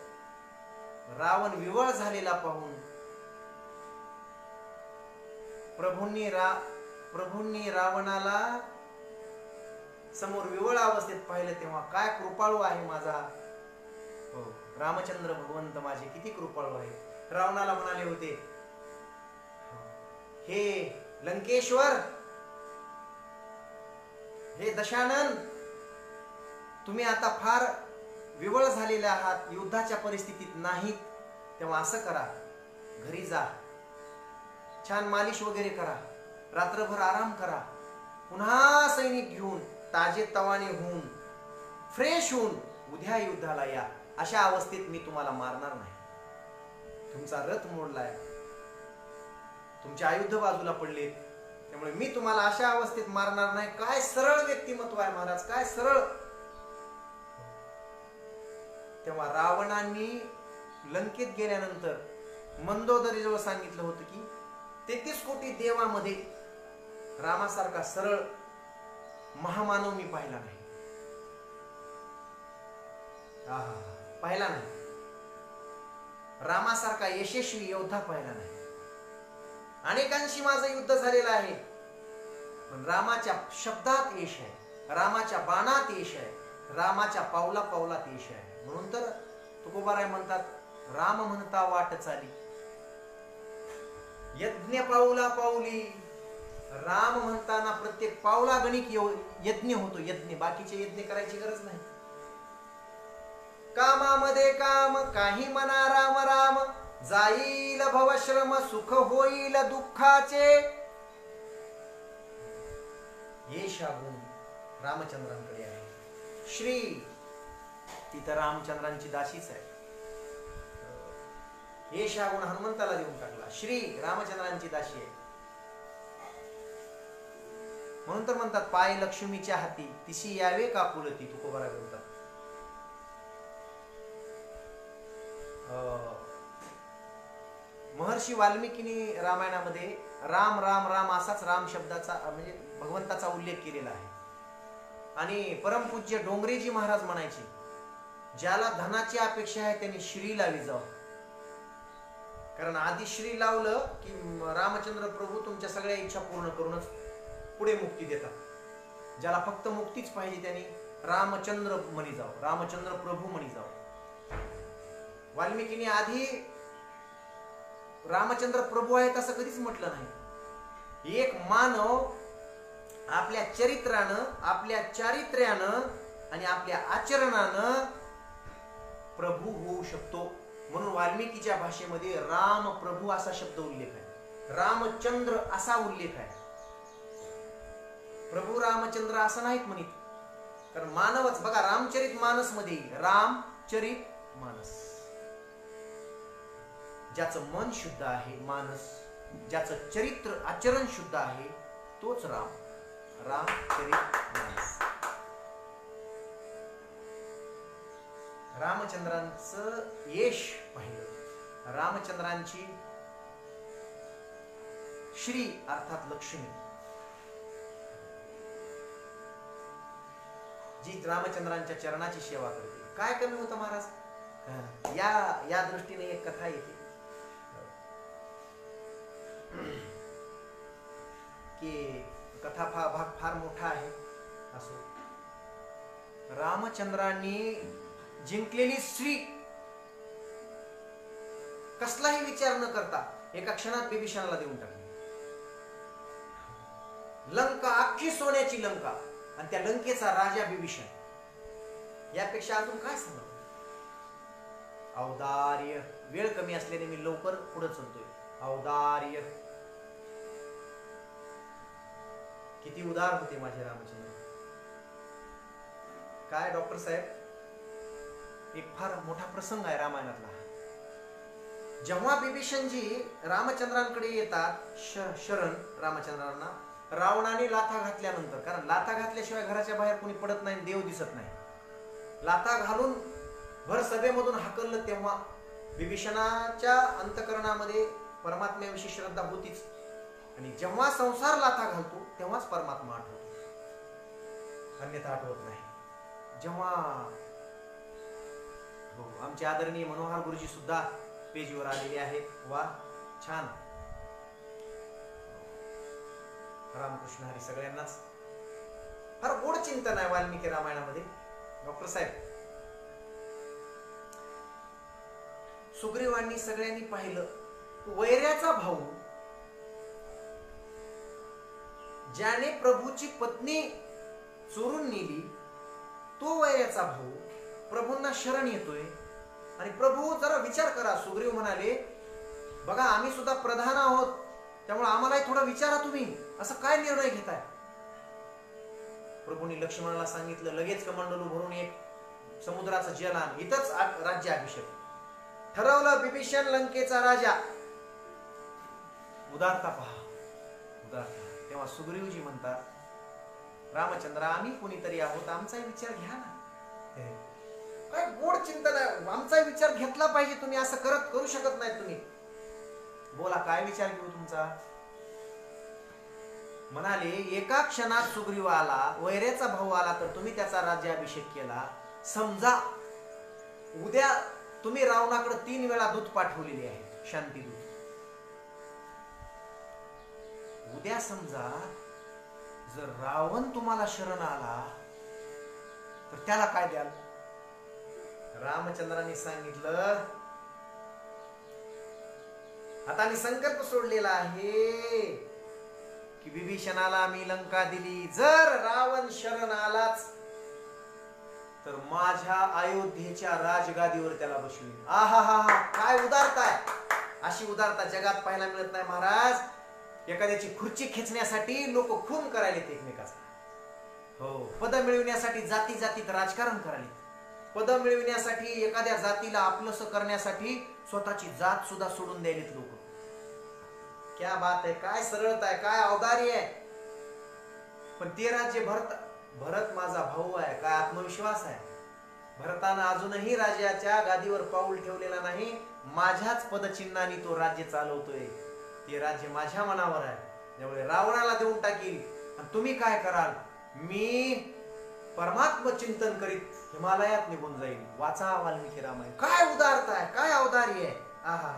रावण विवळ झालेला पाहून प्रभूंनी रावणाला समोर विवळ अवस्थेत पाहिलं तेव्हा काय कृपाळू आहे माझा रामचंद्र भगवंत, माझे किती कृपाळू आहे. रावणाला म्हणाले होते, हे लंकेश्वर, हे दशानन, तुम्ही आता फार विवळ झालेले आहात, युद्धाच्या परिस्थितीत नाहीत. तेव्हा असं करा, घरी जा, छान मालिश वगैरे करा, रात्रभर आराम करा, पुन्हा सैनिक घेऊन ताजे तवाने होऊन फ्रेश होऊन उद्या युद्धाला या. अशा अवस्थेत मी तुम्हाला मारणार नाही. तुमचा रथ मोडलाय, तुमचे आयुध बाजूला पडले, त्यामुळे मी तुम्हाला अशा अवस्थेत मारणार नाही. काय सरळ व्यक्तिमत्व आहे महाराज, काय सरळ. तेव्हा रावणांनी लंकेत गेल्यानंतर मंदोदरी जवळ सांगितलं होतं की 33 कोटी देवामध्ये रामासारखा सरळ महामानव मी पाहिला नाही. पाहिला नाही. रामासारखा यशस्वी योद्धा पाहिला नाही. अनेकांशी माझं युद्ध झालेलं आहे, पण रामाच्या शब्दात यश आहे, रामाच्या बाणात यश आहे, रामाच्या पावला पावलात यश आहे. म्हणून तर तुकोबाराय म्हणतात, राम म्हणता वाट चाली यज्ञ पाऊला पाऊली. राम म्हणताना प्रत्येक पावला गणिक यज्ञ होतो. यज्ञ, बाकीचे यज्ञ करायची गरज नाही. कामामध्ये काम काही म्हणा राम राम, जाईल भवश्रम सुख होईल दुःखाचे. यश हा गुण रामचंद्रांकडे आहे. श्री ती तर रामचंद्रांची दासीच आहे. यश हा गुण हनुमंताला देऊन टाकला. श्री रामचंद्रांची दासी आहे. म्हणून तर म्हणतात, पाय लक्ष्मीच्या हाती तिशी यावे का पुलती. तुकोबाराय बोलतात. महर्षी वाल्मिकीने रामायणामध्ये राम राम राम असाच राम शब्दाचा म्हणजे भगवंताचा उल्लेख केलेला आहे. आणि परमपूज्य डोंगरेजी महाराज म्हणायचे, ज्याला धनाची अपेक्षा आहे त्यांनी श्री लावी जावं. कारण आधी श्री लावलं की रामचंद्र प्रभू तुमच्या सगळ्या इच्छा पूर्ण करूनच पुढे मुक्ती देतात. ज्याला फक्त मुक्तीच पाहिजे त्यांनी रामचंद्र म्हणी जाव, रामचंद्र प्रभू म्हणी जाव. वाल्मिकीने आधी रामचंद्र प्रभू आहेत असं कधीच म्हटलं नाही. एक मानव आपल्या चरित्रानं, आपल्या चारित्र्यानं आणि आपल्या आचरणानं प्रभू होऊ शकतो. म्हणून वाल्मिकीच्या भाषेमध्ये राम प्रभू असा शब्द उल्लेख आहे, रामचंद्र असा उल्लेख आहे. प्रभू रामचंद्र असं नाहीत म्हणित. कारण मानवच बघा, रामचरित मानस मध्ये रामचरित मानस, ज्याचं मन शुद्ध आहे मानस, ज्याचं चरित्र आचरण शुद्ध आहे तोच राम. रामचरित मानस. रामचंद्रांचं यश पाहिलं. रामचंद्रांची श्री अर्थात लक्ष्मी, जी रामचंद्रांच्या चरणाची सेवा करते. काय कमी होतं महाराज. या दृष्टीने एक कथा येते की कथा भाग फार मोठा आहे. असो, रामचंद्रांनी जिंकलेली स्त्री कसलाही विचार न करता एका क्षणात बिभीषणाला देऊन टाकली. लंका अख्खी सोन्याची लंका आणि त्या लंकेचा राजा बिभीषण. यापेक्षा अजून काय सांगू. औदार्य. वेळ कमी असल्याने मी लवकर पुढे चलतोय. औदार्य. किती उदार होते माझे रामचंद्र. काय डॉक्टर साहेब, एक फार मोठा प्रसंग आहे रामायणातला. जेव्हा बिभीषणजी रामचंद्रांकडे येतात शरण रामचंद्रांना, रावणाने लाथा घातल्यानंतर, कारण लाथा घातल्याशिवाय घराच्या बाहेर कोणी पडत नाही, देव दिसत नाही, लाथा घालून भर सभेमधून हाकललं, तेव्हा बिभीषणाच्या अंतःकरणामध्ये परमात्म्याविषयी श्रद्धा होतीच. आणि जेव्हा संसार लाथा घालतो तेव्हाच परमात्मा आठवतो, अन्यथा आठवत नाही. जेव्हा आमचे आदरणीय मनोहर गुरुजी सुद्धा पेजवर आलेले आहेत. वा, छान. रामकृष्ण हरी सगळ्यांनाच. फार गोड चिंतन आहे वाल्मिकी रामायणामध्ये. डॉक्टर साहेब, सुग्रीवांनी सगळ्यांनी पाहिलं, वैऱ्याचा भाऊ ज्याने प्रभूची पत्नी चोरून नेली, तो वैऱ्याचा भाऊ प्रभूंना शरण येतोय. आणि प्रभू जरा विचार करा. सुग्रीव म्हणाले, बघा आम्ही सुद्धा प्रधान आहोत, त्यामुळे आम्हालाही थोडा विचारा तुम्ही, असं काय निर्णय घेताय. प्रभूंनी लक्ष्मणाला सांगितलं, लगेच कमंडलू भरून एक समुद्राचं जल आण, इथंच राज्याभिषेक. ठरवलं बिभीषण लंकेचा राजा. उदारता पहा, उदारता. तेव्हा सुग्रीवजी म्हणतात, रामचंद्र आम्ही कोणीतरी आहोत, आमचाही विचार घ्या ना. काय गोड चिंतन आहे. आमचाही विचार घेतला पाहिजे. तुम्ही असं करू शकत नाही. तुम्ही बोला, काय विचार घेऊ तुमचा. म्हणाले, एका क्षणात सुग्रीव आला, वैऱ्याचा भाऊ आला, तर तुम्ही त्याचा राज्याभिषेक केला. समजा उद्या तुम्ही रावणाकडे 3 वेळा दूत पाठवलेले आहे, शांती दूत. उद्या समजा जर रावण तुम्हाला शरण आला तर त्याला काय द्याल? रामचंद्रांनी सांगितलं, आता मी संकल्प सोडलेला आहे की विभीषणाला मी लंका दिली, जर रावण शरण आलाच तर माझ्या अयोध्येच्या राजगादीवर त्याला बसवीन. आहा हा हा, काय उदारता आहे! अशी उदारता जगात पाहायला मिळत नाही महाराज. एखाद्याची खुर्ची खेचण्यासाठी लोक खून करायलेत एकमेकाचा. हो, पद मिळविण्यासाठी जाती जातीत राजकारण करायलेत. पद मिळविण्यासाठी एखाद्या जातीला आपलंसं करण्यासाठी स्वतःची जात सुद्धा सोडून द्यायलेत लोक. क्या बात आहे! काय सरळता आहे, काय अवदारी आहे. पण ते राज्य भरत माझा भाऊ आहे. काय आत्मविश्वास आहे. भरतानं अजूनही राजाच्या गादीवर पाऊल ठेवलेला नाही. माझ्याच पदचिन्हाने तो राज्य चालवतोय. ते राज्य माझ्या मनावर आहे. त्यामुळे रावणाला देऊन टाकील. आणि तुम्ही काय कराल? मी परमात्म चिंतन करीत हिमालयात निघून जाईल. वाचा वाल्मिकी रामायण. काय उदारताय, काय अवदारी आहे. आहा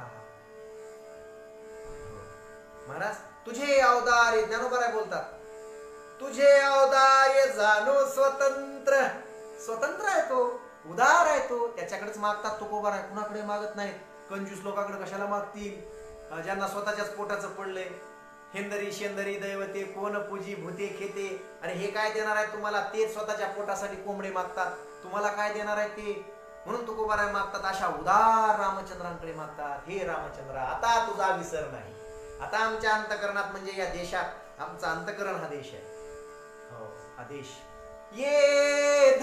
महाराज, तुझे अवदार्य, ज्ञानोबा बोलतात, तुझे अवदार्य जाणो स्वतंत्र. स्वतंत्र आहे तो, उदार आहे तो. त्याच्याकडेच मागतात तुकोबा आहे, कुणाकडे मागत नाहीत. कंजूस लोकांकडे कशाला मागतील? ज्यांना स्वतःच्याच पोटाचं पडलंय. हेंदरी शेंदरी दैवते कोण पूजी भूते खेते. आणि हे काय देणार आहे तुम्हाला? ते स्वतःच्या पोटासाठी कोंबडे मागतात. तुम्हाला काय देणार आहे ते? म्हणून तुकोबाराय मागतात. अशा उदार रामचंद्रांकडे मागतात. हे रामचंद्र, आता तुझा विसर नाही. आता आमच्या अंतकरणात, म्हणजे या देशात, आमचा अंतकरण हा देश आहे. हो, हा देश. ये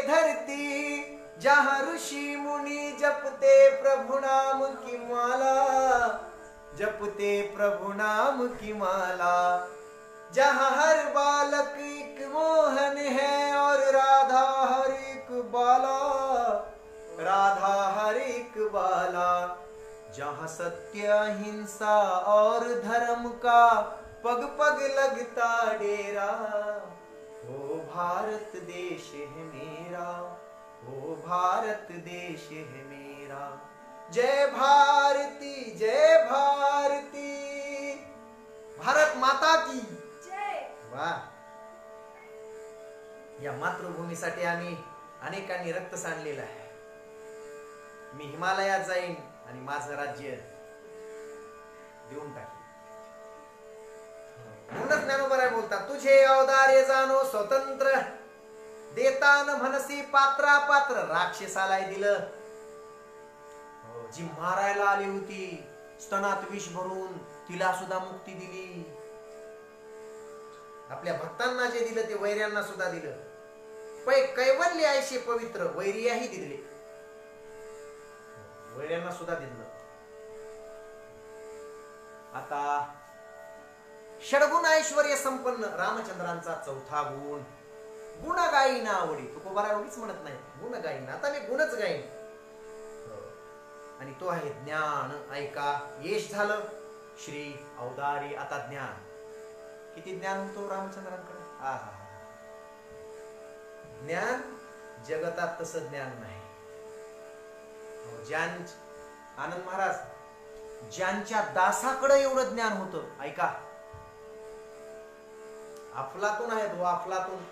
धरती जहाँ ऋषि मुनि जपते प्रभु नाम की माला, जपते प्रभु नाम की माला, जहाँ हर बालक एक मोहन है और राधा हर एक बाला, राधा हर एक बाला, जहाँ सत्य अहिंसा और धर्म का पग पग लगता डेरा, वो भारत देश है मेरा, वो भारत देश है मेरा. जय भारती, जय भारती, भारत माता की जय. वाह! या मातृभूमीसाठी आम्ही अनेकांनी रक्त सांडलेलं आहे. मी हिमालयात जाईन आणि माझं राज्य देऊन टाकेन. म्हणूनच ज्ञानोबा बोलतात, तुझे अवदार्य जाणो स्वतंत्र, देतान म्हणसी पात्रा पात्र. राक्षसाला दिलं, जी मारायला आली होती, स्तनात विष भरून, तिला सुद्धा मुक्ती दिली. आपल्या भक्तांना जे दिलं ते वैर्यांना सुद्धा दिलं. कैवल्य आयशे पवित्र, वैर्याही दिले, वैर्यांना सुद्धा दिलं. आता षडगुण ऐश्वर्य संपन्न रामचंद्रांचा चौथा गुण, गुण गायीन आवडी. तुकोबा एवढीच म्हणत नाही, गुण गायीन. आता मी गुणच गाईन. आणि तो आहे ज्ञान. ऐका, यश झालं, श्री, औदारी, आता ज्ञान. किती ज्ञान होतो रामचंद्रांकडे. आहा, ज्ञान जगतात तसं ज्ञान नाही. आनंद महाराज, ज्यांच्या दासाकडे एवढं ज्ञान होतं, ऐका, अफलातून आहे तो, अफलातून.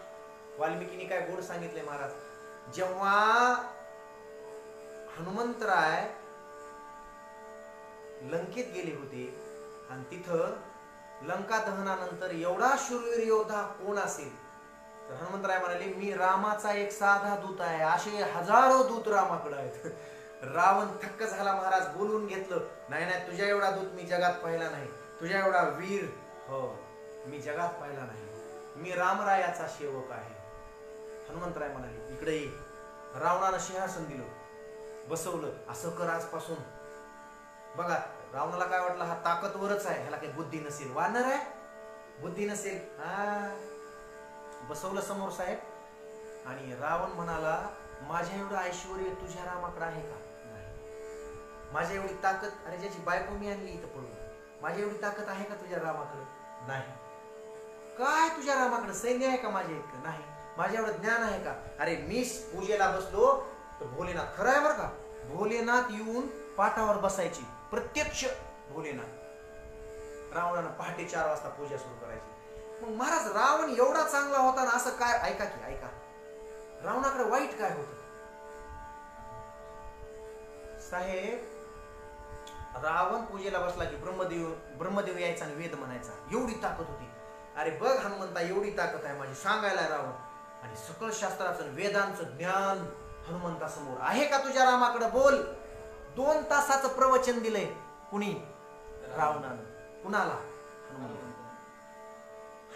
वाल्मिकीने काय गोड सांगितले महाराज. जेव्हा हनुमंतराय लंकेत गेले होते आणि तिथं लंका दहनानंतर एवढा शूरवीर योद्धा कोण असेल तर हनुमंतराय म्हणाले, मी रामाचा एक साधा दूत आहे. असे हजारो दूत रामाकडे आहेत. रावण थक्क झाला महाराज, बोलून घेतलं, नाही नाही, तुझ्या एवढा दूत मी जगात पाहिला नाही. तुझ्या एवढा वीर, हो, मी जगात पाहिला नाही. मी रामरायाचा सेवक आहे. हनुमंतराय म्हणाले, इकडे ये. रावणानं सिंहासन दिलं, बसवलं. असं कर आजपासून. बघा, रावणाला काय वाटलं, हा ताकदवरच आहे, ह्याला काही बुद्धी नसेल, वानर आहे, बुद्धी नसेल. हा, बसवलं समोर साहेब. आणि रावण म्हणाला, माझ्या एवढं ऐश्वर्य तुझ्या रामाकडे आहे का? नाही. माझ्या एवढी ताकद, अरे ज्याची बायको मी आणली इथं पडून, माझ्या एवढी ताकद आहे का तुझ्या रामाकडे? नाही. काय तुझ्या रामाकडे सैन्य आहे का माझ्या इतकं? नाही. माझ्या एवढं ज्ञान आहे का? अरे मी पूजेला बसलो तर भोलेनाथ खरं आहे बरं का, भोलेनाथ येऊन पाठावर बसायची, प्रत्यक्ष भोलेनाथ. रावणानं पहाटे 4 वाजता पूजा सुरू करायची. मग महाराज रावण एवढा चांगला होता ना, असं काय? ऐका की ऐका, रावणाकडे वाईट काय होत साहेब? रावण पूजेला बसला की ब्रह्मदेव यायचा आणि वेद म्हणायचा, एवढी ताकद होती. अरे बघ हनुमंता, एवढी ताकद आहे माझी सांगायला रावण, आणि सकल शास्त्राचं वेदांचं ज्ञान हनुमंता समोर आहे का तुझ्या रामाकडे? बोल. 2 तासाचं प्रवचन दिलंय कुणी? रावणानं. कुणाला?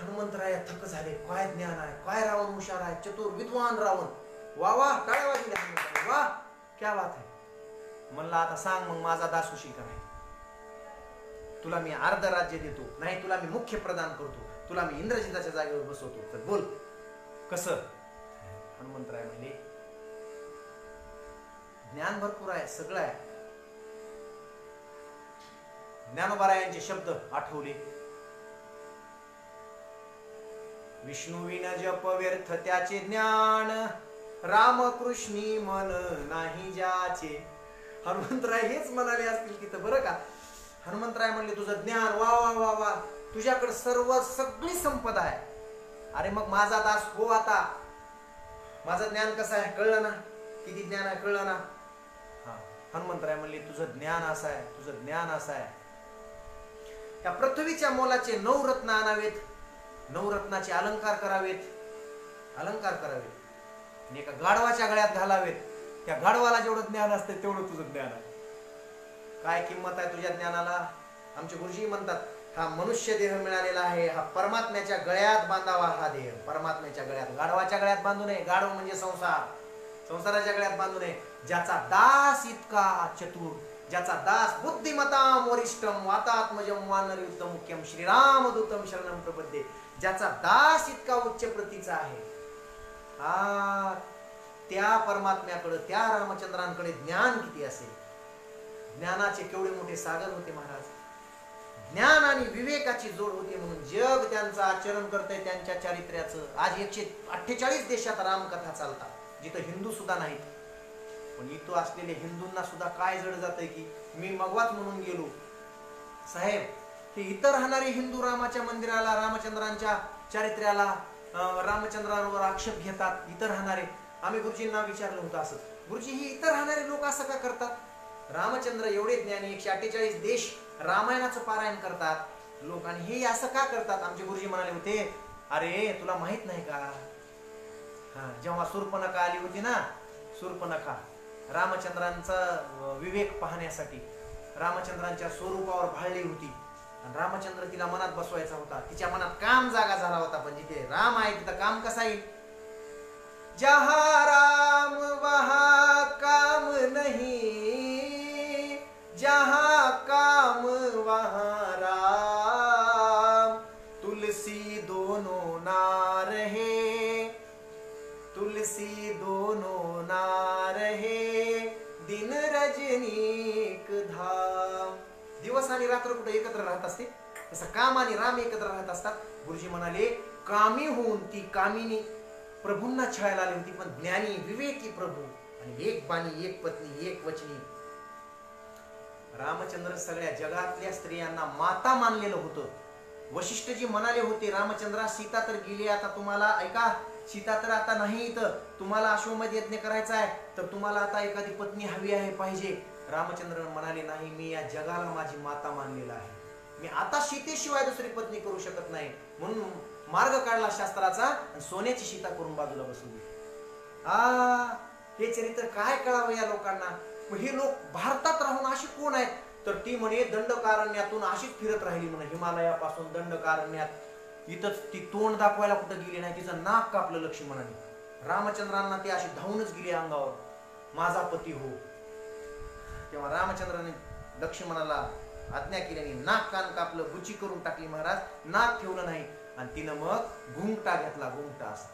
हनुमंतराय थक झाले. काय ज्ञान आहे, काय रावण हुशार आहे, चतुर विद्वान रावण. वा वा, टाळ्या वाजविल्या हनुमंताने. वा क्या बात आहे. म्हणला आता सांग मग माझा दास होशील का नाही? तुला मी अर्ध राज्य देतो, नाही तुला मी मुख्य प्रदान करतो, तुला मी इंद्रजिताच्या जागेवर बसवतो, तर बोल कसं? हनुमंतराय म्हणले ज्ञान भरपूर आहे, सगळं आहे. ज्ञानोबारायांचे शब्द आठवले. विष्णुविन जप व्यर्थ त्याचे ज्ञान, रामकृष्णी मन नाही ज्याचे. हनुमंतराय हेच म्हणाले असतील की, तर बरं का. हनुमंतराय म्हणले तुझं ज्ञान वा वा वा वा, तुझ्याकडे सगळी संपदा आहे. अरे मग माझा दास हो आता. माझं ज्ञान कसं आहे कळलं ना, किती ज्ञान आहे कळलं ना. हनुमंतराय म्हणले तुझं ज्ञान असं आहे, तुझं ज्ञान असं आहे. त्या पृथ्वीच्या मोलाचे 9 रत्न आणावेत, 9 रत्नाचे अलंकार करावेत, अलंकार करावेत, आणि एका गाढवाच्या गळ्यात घालावेत. त्या गाढवाला जेवढं ज्ञान असते तेवढं तुझं ज्ञान आहे. काय किंमत आहे तुझ्या ज्ञानाला? आमचे गुरुजी म्हणतात हा मनुष्य देह मिळालेला आहे, हा परमात्म्याच्या गळ्यात बांधावा. हा देह परमात्म्याच्या गळ्यात, गाढवाच्या गळ्यात बांधू नये. गाढव म्हणजे संसार, संसाराच्या गळ्यात बांधू नये. ज्याचा दास इतका चतुर, ज्याचा दास बुद्धिमताम वरिष्ठम वातात्मजम वानरयुद्ध मुख्यम श्रीरामदूतम शरणम प्रपद्ये, ज्याचा दास इतका उच्च प्रतीचा आहे, त्या परमात्म्याकडे, त्या रामचंद्रांकडे ज्ञान किती असेल. ज्ञानाचे केवढे मोठे सागर होते महाराज. ज्ञान आणि विवेकाची जोड होती म्हणून जग त्यांचं आचरण करतंय, त्यांच्या चारित्र्याचं. आज 148 देशात रामकथा चालतात, जिथं हिंदू सुद्धा नाहीत. पण इथं असलेले हिंदूंना सुद्धा काय जड जातंय की मी मगवाच म्हणून गेलो. साहेब ते इथं राहणारे हिंदू रामाच्या मंदिराला, रामचंद्रांच्या चारित्र्याला, रामचंद्रांवर आक्षेप घेतात. इथं राहणारे, आम्ही गुरुजींना विचारलं होतं असं, गुरुजी ही इथं राहणारे लोक असं का करतात? रामचंद्र एवढे ज्ञानी, 148 देश रामायणाचं पारायण करतात लोक, आणि हे असं का करतात? आमचे गुरुजी म्हणाले होते अरे तुला माहित नाही का, जेव्हा शूर्पणखा आली होती ना, शूर्पणखा रामचंद्रांचा विवेक पाहण्यासाठी रामचंद्रांच्या स्वरूपावर भाळली होती, आणि रामचंद्र तिला मनात बसवायचा होता. तिच्या मनात काम जागा झाला होता, पण जिथे राम आहे तिथं काम कसा येईल? जहाँ राम वहाँ काम नहीं, जहाँ काम वहाँ राम, तुलसी दोनों ना रहे, तुलसी दोनों ना रहे, दिन रजनीक धाम. दिवस आणि रात्र कुठे एकत्र राहत असते, तसं काम आणि राम एकत्र राहत असतात. गुरुजी म्हणाले कामी होऊन ती कामिनी प्रभूंना छळायला आली होती, पण ज्ञानी विवेकी प्रभू आणि एक बाणी, एक पत्नी, एक वचनी. रामचंद्र सगळ्या जगातल्या स्त्रियांना माता मानलेलं होतं. वशिष्ठजी म्हणाले होते रामचंद्रा सीता तर गेली, आता तुम्हाला ऐका, सीता तर आता नाही इथं, तुम्हाला अश्वमेध यज्ञ करायचा आहे, तर तुम्हाला आता एखादी पत्नी हवी आहे पाहिजे. रामचंद्र म्हणाले नाही, मी या जगाला माझी माता मानलेला आहे, मी आता सीतेशिवाय दुसरी पत्नी करू शकत नाही. म्हणून मार्ग काढला शास्त्राचा, सोन्याची सीता करून बाजूला बसवली. हे चरित्र काय कळावं या लोकांना. हे लोक भारतात राहून अशी कोण आहेत? तर ती म्हणे दंडकारण्यातून अशीच फिरत राहिली म्हणे, हिमालयापासून दंडकारण्यात. इथंच ती तोंड दाखवायला कुठं गेली नाही, तिचं नाक कापलं लक्ष्मणाने. रामचंद्रांना ती अशी धावूनच गेली अंगावर, माझा पती हो. तेव्हा रामचंद्राने लक्ष्मणाला आज्ञा केल्याने नाक कान कापलं, गुची करून टाकली महाराज, नाक ठेवलं नाही. आणि तिनं मग घुंगटा घेतला, घुंगटा असा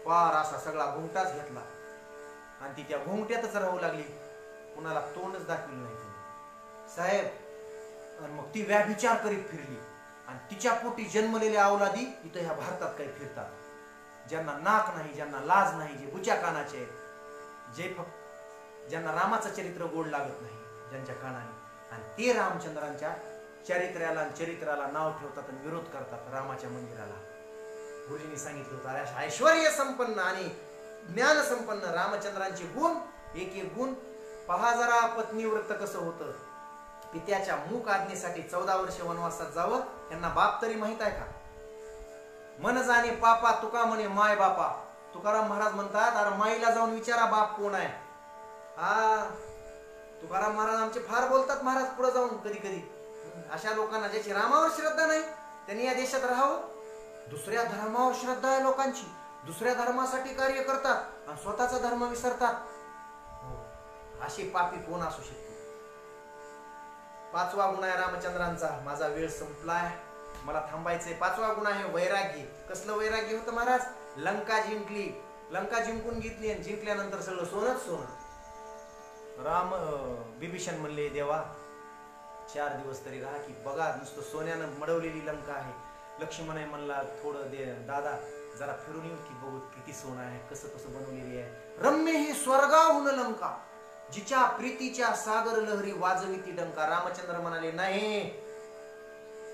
पार असा सगळा घुंगटाच घेतला, आणि ती त्या घुंगट्यातच राहू लागली, कुणाला तोंडच दाखवलं नाही तिने साहेब. आणि मग ती व्याभिचार करीत फिरली, आणि तिच्या पोटी जन्मलेल्या अवलादी इथं ह्या भारतात काही फिरतात. ज्यांना नाक नाही, ज्यांना लाज नाही, जे बुच्या कानाचे आहेत, जे फक्त ज्यांना रामाचं चरित्र गोड लागत नाही, ज्यांच्या कानाने, आणि ते रामचंद्रांच्या चरित्राला नाव ठेवतात आणि विरोध करतात रामाच्या मंदिराला. गुरुजींनी सांगितलं होतं, अशा ऐश्वर्य संपन्न आणि ज्ञान संपन्न रामचंद्रांचे गुण, एक एक गुण पहा जरा. पत्नीव्रत कसं होतं, पित्याच्या मूक आज्ञेसाठी 14 वर्ष वनवासात जावं, त्यांना बाप तरी माहित आहे का? मन जाणे पापा तुका म्हणे माय बापा. तुकाराम महाराज म्हणतात, अरे माईला जाऊन विचारा बाप कोण आहे. हा, तुकाराम महाराज आमचे फार बोलतात महाराज पुढे जाऊन. कधी कधी अशा लोकांना ज्याची रामावर श्रद्धा नाही त्यांनी या देशात राहावं. दुसऱ्या धर्मावर श्रद्धा आहे लोकांची, दुसऱ्या धर्मासाठी कार्य करतात आणि स्वतःचा धर्म विसरतात. अशी पापी कोण असू शकते? 5वा गुण आहे रामचंद्रांचा. माझा वेळ संपलाय, मला थांबायचंय. 5वा गुण आहे वैराग्य. कसलं वैराग्य होतं महाराज? लंका जिंकली, लंका जिंकून घेतली आणि जिंकल्यानंतर सगळं सोनच सोनं. विभीषण म्हणले, देवा 4 दिवस तरी राहा की, बघा नुसतं सोन्यानं मडवलेली लंका आहे. लक्ष्मण म्हणला, थोडं दे दादा, जरा फिरून येऊ की, बघू किती सोनं आहे, कसं कसं बनवलेली आहे. रम्य ही स्वर्गाहून लंका, जिच्या प्रीतीच्या सागर लहरी वाजविती डंका. रामचंद्र म्हणाले, नाही,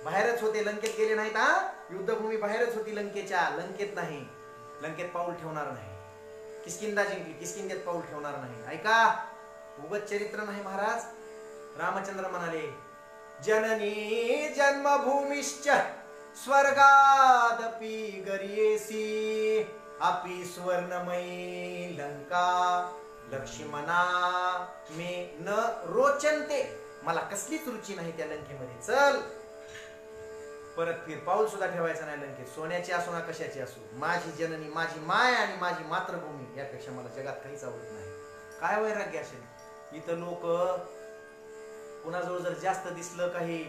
बाहेरच होते, लंकेत गेले नाहीत. युद्धभूमी बाहेरच होती लंकेच्या, लंकेत नाही, लंकेत पाऊल ठेवणार नाही. किष्किंधा जिंकली, किष्किंधेत पाऊल ठेवणार नाही. ऐका, उगत चरित्र नाही महाराज. रामचंद्र म्हणाले, जननी जन्मभूमिश्च स्वर्गादपि गरियेसी, अपि स्वर्णमयी लंका लक्ष्मणा मे न रोचनते. मला कसलीच रुची नाही त्या लंकेमध्ये. चल परत फिर, पाऊल सुद्धा ठेवायचं नाही लंकेत. सोन्याची असो ना कशाची असो, माझी जननी, माझी माय आणि माझी मातृभूमी यापेक्षा मला जगात काहीच आवडत नाही. काय वैराग्य असेल? इथं लोक कुणाजवळ जर जास्त दिसलं, काही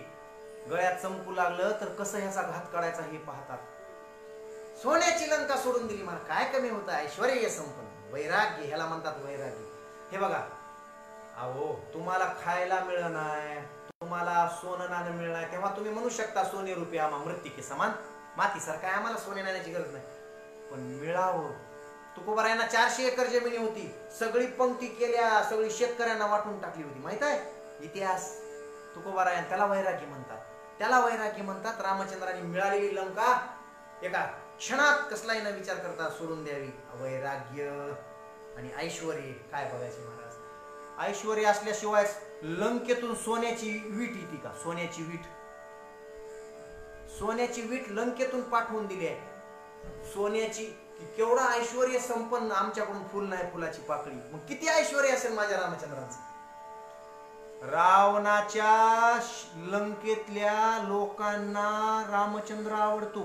गळ्यात चमकू लागलं तर कसं ह्याचा घात काढायचा हे पाहतात. सोन्याची लंका सोडून दिली. मला काय कमी होतं? ऐश्वर्य संपन्न, वैराग्य, ह्याला म्हणतात वैराग्य. हे बघा, अहो तुम्हाला खायला मिळणार नाही, तुम्हाला सोनं नाणं मिळणार, तेव्हा तुम्ही म्हणू शकता सोने रुपये आम्हा मृत्तिके समान, मातीसारखं आहे, आम्हाला सोने नाण्याची गरज नाही. पण मिळावं. तुकोबारायांना 400 एकर जमिनी होती, सगळी पंक्ती केल्या, सगळी शेतकऱ्यांना वाटून टाकली होती. माहित आहे इतिहास? तुकोबारायन, त्याला वैराग्य म्हणतात, त्याला वैराग्य म्हणतात. रामचंद्रांनी मिळालेली लंका एका क्षणात कसलाही न विचार करता सोडून द्यावी. वैराग्य आणि ऐश्वर्य काय बघायचे महाराज? ऐश्वर्य असल्याशिवाय लंकेतून सोन्याची वीट येते का? सोन्याची वीट, सोन्याची वीट लंकेतून पाठवून दिली आहे. सोन्याची, केवढा ऐश्वर्य संपन्न, आमच्याकडून फुल नाही, फुलाची पाकळी. मग किती ऐश्वर्य असेल माझ्या रामचंद्रांचं? रावणाच्या लंकेतल्या लोकांना रामचंद्र आवडतो.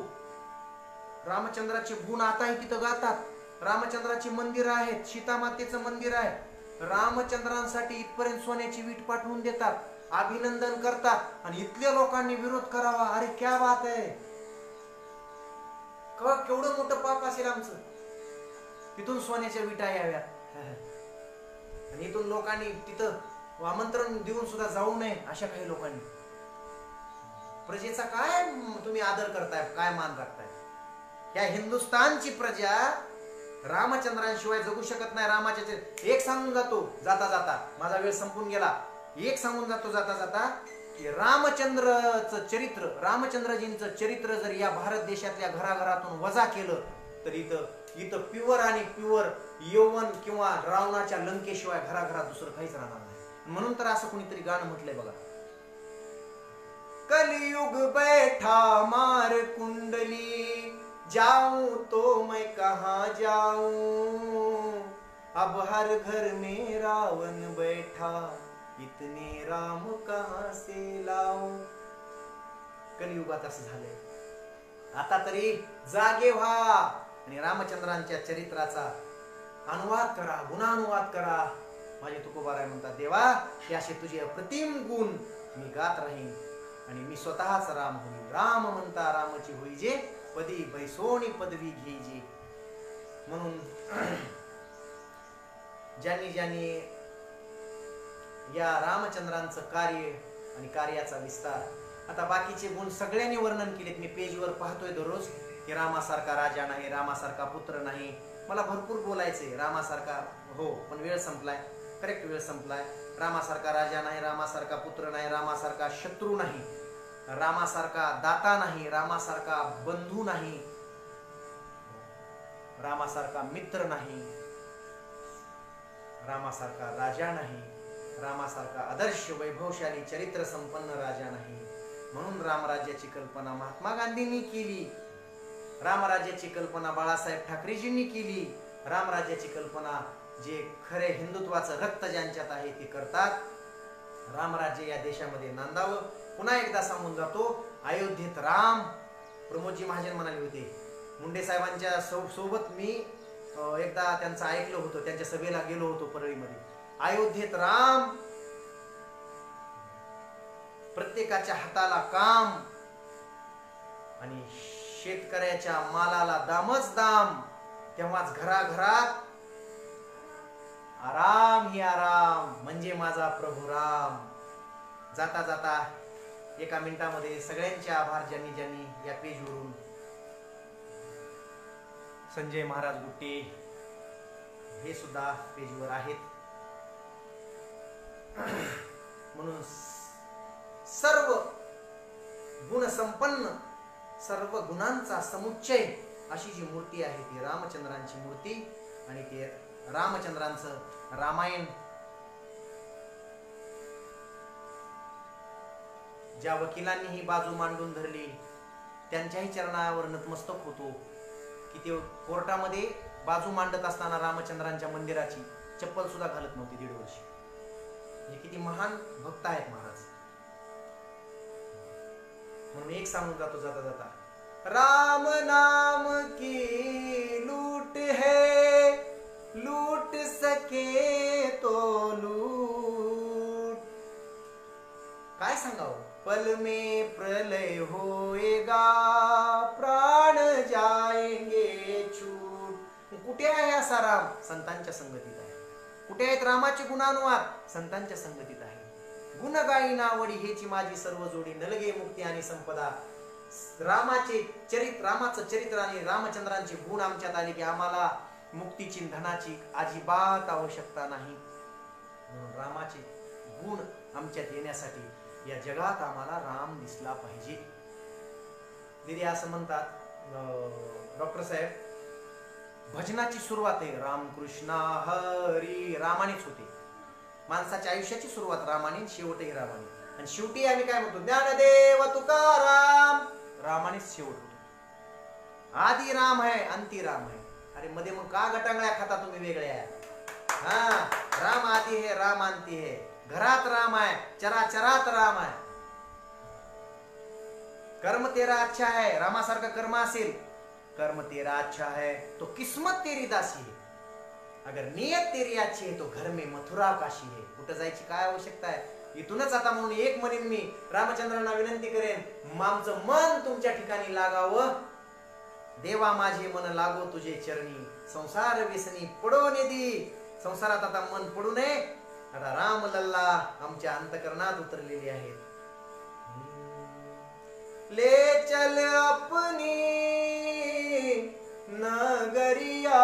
रामचंद्राचे गुण आताही तिथं गातात. रामचंद्राची मंदिर आहेत, सीतामातेचं मंदिर आहे. रामचंद्रांसाठी इथपर्यंत सोन्याची वीट पाठवून देतात, अभिनंदन करतात. आणि इथल्या लोकांनी विरोध करावा, अरे क्या बात आहे, केवढं मोठं पाप असेल आमचं. तिथून सोन्याच्या विटा याव्यात आणि इथून लोकांनी तिथं आमंत्रण देऊन सुद्धा जाऊ नये. अशा काही लोकांनी प्रजेचा काय तुम्ही आदर करताय, काय मान राखताय? या हिंदुस्थानची प्रजा रामचंद्रांशिवाय जगू शकत नाही. रामाच्या एक सांगून जातो जाता जाता, माझा वेळ संपून गेला, एक सांगून जातो जाता जाता की रामचंद्रचं चरित्र, रामचंद्रजींचं चरित्र जर या भारत देशातल्या घराघरातून वजा केलं तर इथं प्युअर आणि प्युअर यौवन किंवा रावणाच्या लंकेशिवाय घराघरात दुसरं काहीच राहणार नाही. म्हणून तर असं कोणीतरी गाणं म्हटलंय बघा, कलियुग बैठा मार कुंडली, जाऊं तो मैं कहां जाऊं, अब हर घर में रावण बैठा, इतने राम कहां से लाऊं. कलियुगात असं झालंय. आता तरी जागे व्हा आणि रामचंद्रांच्या चरित्राचा अनुवाद करा, गुणानुवाद करा. माझे तुकोबाराय म्हणतात, देवा हे असे तुझे अप्रतिम गुण मी गात राहीन आणि मी स्वतःच राम होईल. राम म्हणता रामाची होई जे, पदी बैसोनी पदवी घेजे. म्हणून ज्यांनी ज्यांनी या रामचंद्रांचं कार्य आणि कार्याचा विस्तार, आता बाकीचे गुण सगळ्यांनी वर्णन केलेत. मी पेजवर पाहतोय दररोज, की रामासारखा राजा नाही, रामासारखा पुत्र नाही. मला भरपूर बोलायचंय रामासारखा, हो, पण वेळ संपलाय, करेक्ट वेळ संपलाय. रामासारखा राजा नाही, रामासारखा पुत्र नाही, रामासारखा शत्रू नाही, रामासारखा दाता नाही, रामासारखा बंधू नाही, रामासारखा मित्र नाही, रामासारखा राजा नाही, रामासारखा आदर्श वैभवशाली चरित्र संपन्न राजा नाही. म्हणून रामराज्याची कल्पना महात्मा गांधींनी केली, रामराज्याची कल्पना बाळासाहेब ठाकरेजींनी केली, रामराज्याची कल्पना जे खरे हिंदुत्वाचं रक्त ज्यांच्यात आहे ते करतात. रामराज्य या देशामध्ये नांदावं. पुन्हा एकदा सांगून जातो, अयोध्येत राम. प्रमोदजी महाजन म्हणाले होते, मुंडे साहेबांच्या सोबत मी एकदा त्यांचं ऐकलं होतं, त्यांच्या सभेला गेलो होतो परळीमध्ये. अयोध्येत राम, प्रत्येकाच्या हाताला काम आणि शेतकऱ्याच्या मालाला दामच दाम. तेव्हाच घराघरात आराम ही आराम, म्हणजे माझा प्रभू राम. जाता जाता एका मिनिटामध्ये सगळ्यांचे आभार ज्यांनी ज्यांनी या पेजवरून. संजय महाराज गुट्टे हे सुद्धा पेजवर आहेत. म्हणून सर्व गुणसंपन्न, सर्व गुणांचा समुच्चय अशी जी मूर्ती आहे ती रामचंद्रांची मूर्ती. आणि ते रामचंद्रांचं रामायण ज्या वकिलांनी ही बाजू मांडून धरली त्यांच्याही चरणावर नतमस्तक होतो की ते कोर्टामध्ये बाजू मांडत असताना रामचंद्रांच्या मंदिराची चप्पल सुद्धा घालत नव्हती 1.5 वर्ष. म्हणजे किती महान भक्त आहेत महाराज. म्हणून एक सांगून जातो जाता जाता, राम नाम की लूट है, लूट सके तो लूट. काय सांगावं, पल में प्रलय होएगा, प्राण जाएंगे छूट. कुठे आहे असा राम? संतांच्या संगतीत आहे. कुठे आहेत रामाचे गुणानुवाद? संतांच्या संगतीत आहे. गुण गाई नावडी हेची माझी सर्व जोडी, नलगे मुक्ती आणि संपदा. रामाचं चरित्र आणि रामचंद्रांचे गुण आमच्यात आले की आम्हाला मुक्तीची धनाची अजिबात आवश्यकता नाही. म्हणून रामाचे गुण आमच्यात येण्यासाठी या जगात आम्हाला राम दिसला पाहिजे. दिदी असं म्हणतात डॉक्टर साहेब, भजनाची सुरुवात आहे रामकृष्ण हरी, रामानेच होते. माणसाच्या आयुष्याची सुरुवात रामाने, शेवटही रामाने. आणि शेवटी आम्ही काय म्हणतो, ज्ञानदेव तुकाराम, रामानेच शेवट होतो. आदि राम है, अंती राम है. अरे मध्ये मग का गटांगळ्या खाता तुम्ही वेगळ्या? हा, राम आदि है, राम अंती है. घरात राम आहे, चराचरात राम आहे. कर्म तेरा अच्छा है, रामासारखं कर्म असेल, कर्म तेरा अच्छा है तो किस्मत तेरी दासी है. अगर नियत तेरी अच्छी है तो घर में मथुरा काशी है. कुठं जायची काय आवश्यकता आहे? इथूनच आता म्हणून एक म्हणेन मी, रामचंद्रांना विनंती करेन, आमचं मन तुमच्या ठिकाणी लागावं. देवा माझे मन लागो तुझे चरणी, संसार व्यसनी पडो निधी. संसारात आता मन पडू नये. आता राम लल्ला आमच्या अंतकरणात उतरलेले आहेत. ले चल अपनी नगरिया,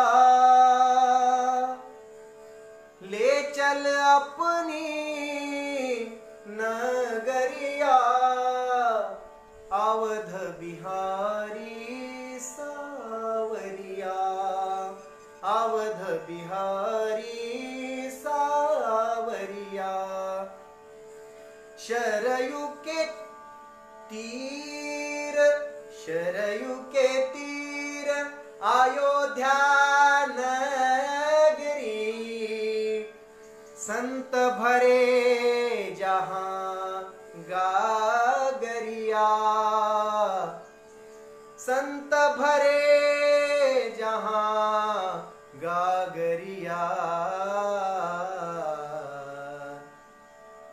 ले चल अपनी नगरिया, अवध बिहारी सावरिया, अवध बिहारी सावरिया. शरयू के तीर, शरयू के तीर, अयोध्या नगरी. संत भरे जहां गागरिया, संत भरे जहां गागरिया.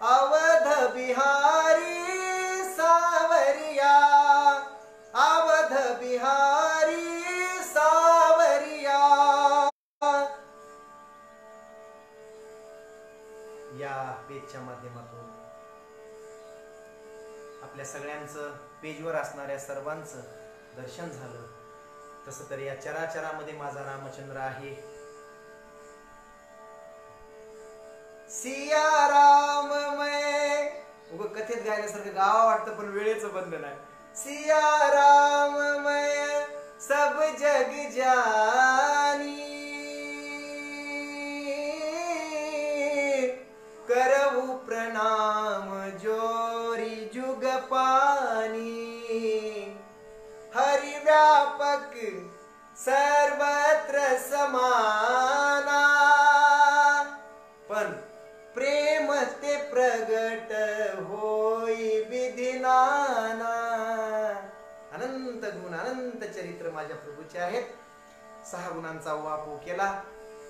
अवध बिहारी सावरिया, अवध बिहारी सावरिया. या पेजच्या माध्यमातून आपल्या सगळ्यांचं, पेजवर असणाऱ्या सर्वांचं दर्शन झालं. तसं तर या चराचरामध्ये माझा रामचंद्र आहे. सिया राम मैं उग कथेत गायल्यासारखं गावा वाटतं पण वेळेचं बंधन आहे. सिया राम मैं सब जग जानी करहु प्रणाम जोरी जुग पानी हरि व्यापक सर्वत्र समाना पण प्रेम ते प्रगट होई विधिनाना. अनंत गुण अनंत चरित्र माझ्या प्रभूचे आहेत. 6 गुणांचा वापो केला.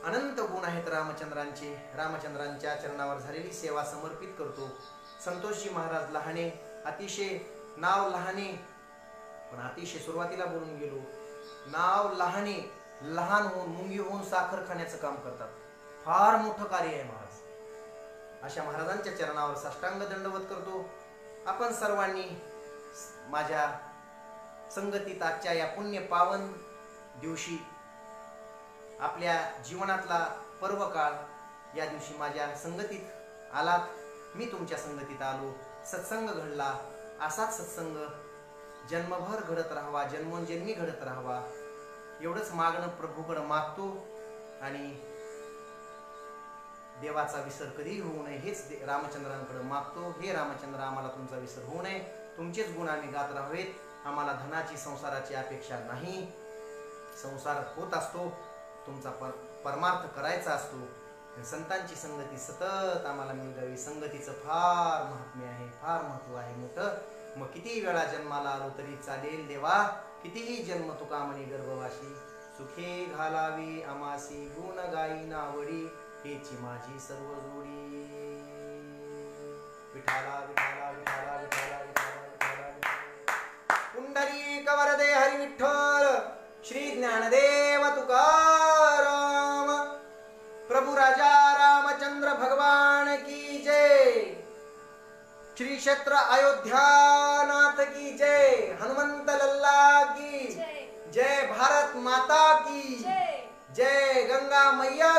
अनंत गुण आहेत रामचंद्रांचे. रामचंद्रांच्या चरणावर झालेली सेवा समर्पित करतो. संतोषजी महाराज लहाने, अतिशय नाव लहाने, पण अतिशय सुरुवातीला बोलून गेलो, नाव लहाने, लहान होऊन मुंगी होऊन साखर खाण्याचं काम करतात. फार मोठं कार्य आहे महाराज. अशा महाराजांच्या चरणावर साष्टांग दंडवत करतो. आपण सर्वांनी माझ्या संगतीत आजच्या या पुण्य पावन दिवशी आपल्या जीवनातला पर्वकाळ या दिवशी माझ्या संगतीत आलात. मी तुमच्या संगतीत आलो. सत्संग घडला. असाच सत्संग जन्मभर घडत राहावा, जन्मोजन्मी घडत राहावा एवढंच मागणं प्रभूकडे मागतो. आणि देवाचा विसर कधीही होऊ नये हेच रामचंद्रांकडे मागतो. हे रामचंद्र, आम्हाला तुमचा विसर होऊ नये. तुमचेच गुण आम्ही गात राहावेत. आम्हाला धनाची संसाराची अपेक्षा नाही. संसार होत असतो, तुमचा परमार्थ करायचा असतो. संतांची संगती सतत आम्हाला मिळावी. संगतीचं फार महात्म्य आहे, फार महत्व आहे मोठं. मग किती वेळा जन्माला आलो तरी चालेल देवा. कितीही जन्म तुका म्हणे गर्भवाशी. सुखे घालावी आमासी गुण गाई नावडी हेची माझी सर्व जोडी. विठाला विठाला विठाला विठाला विठाला. पुंडरीक वरदे हरी विठ्ठल. श्री ज्ञानदेव तुकाराम. प्रभु राजा रामचंद्र भगवान की जय. श्री क्षेत्र अयोध्यानाथ की जय. हनुमंत लल्ला की जय. भारत माता की जय. गंगा मैया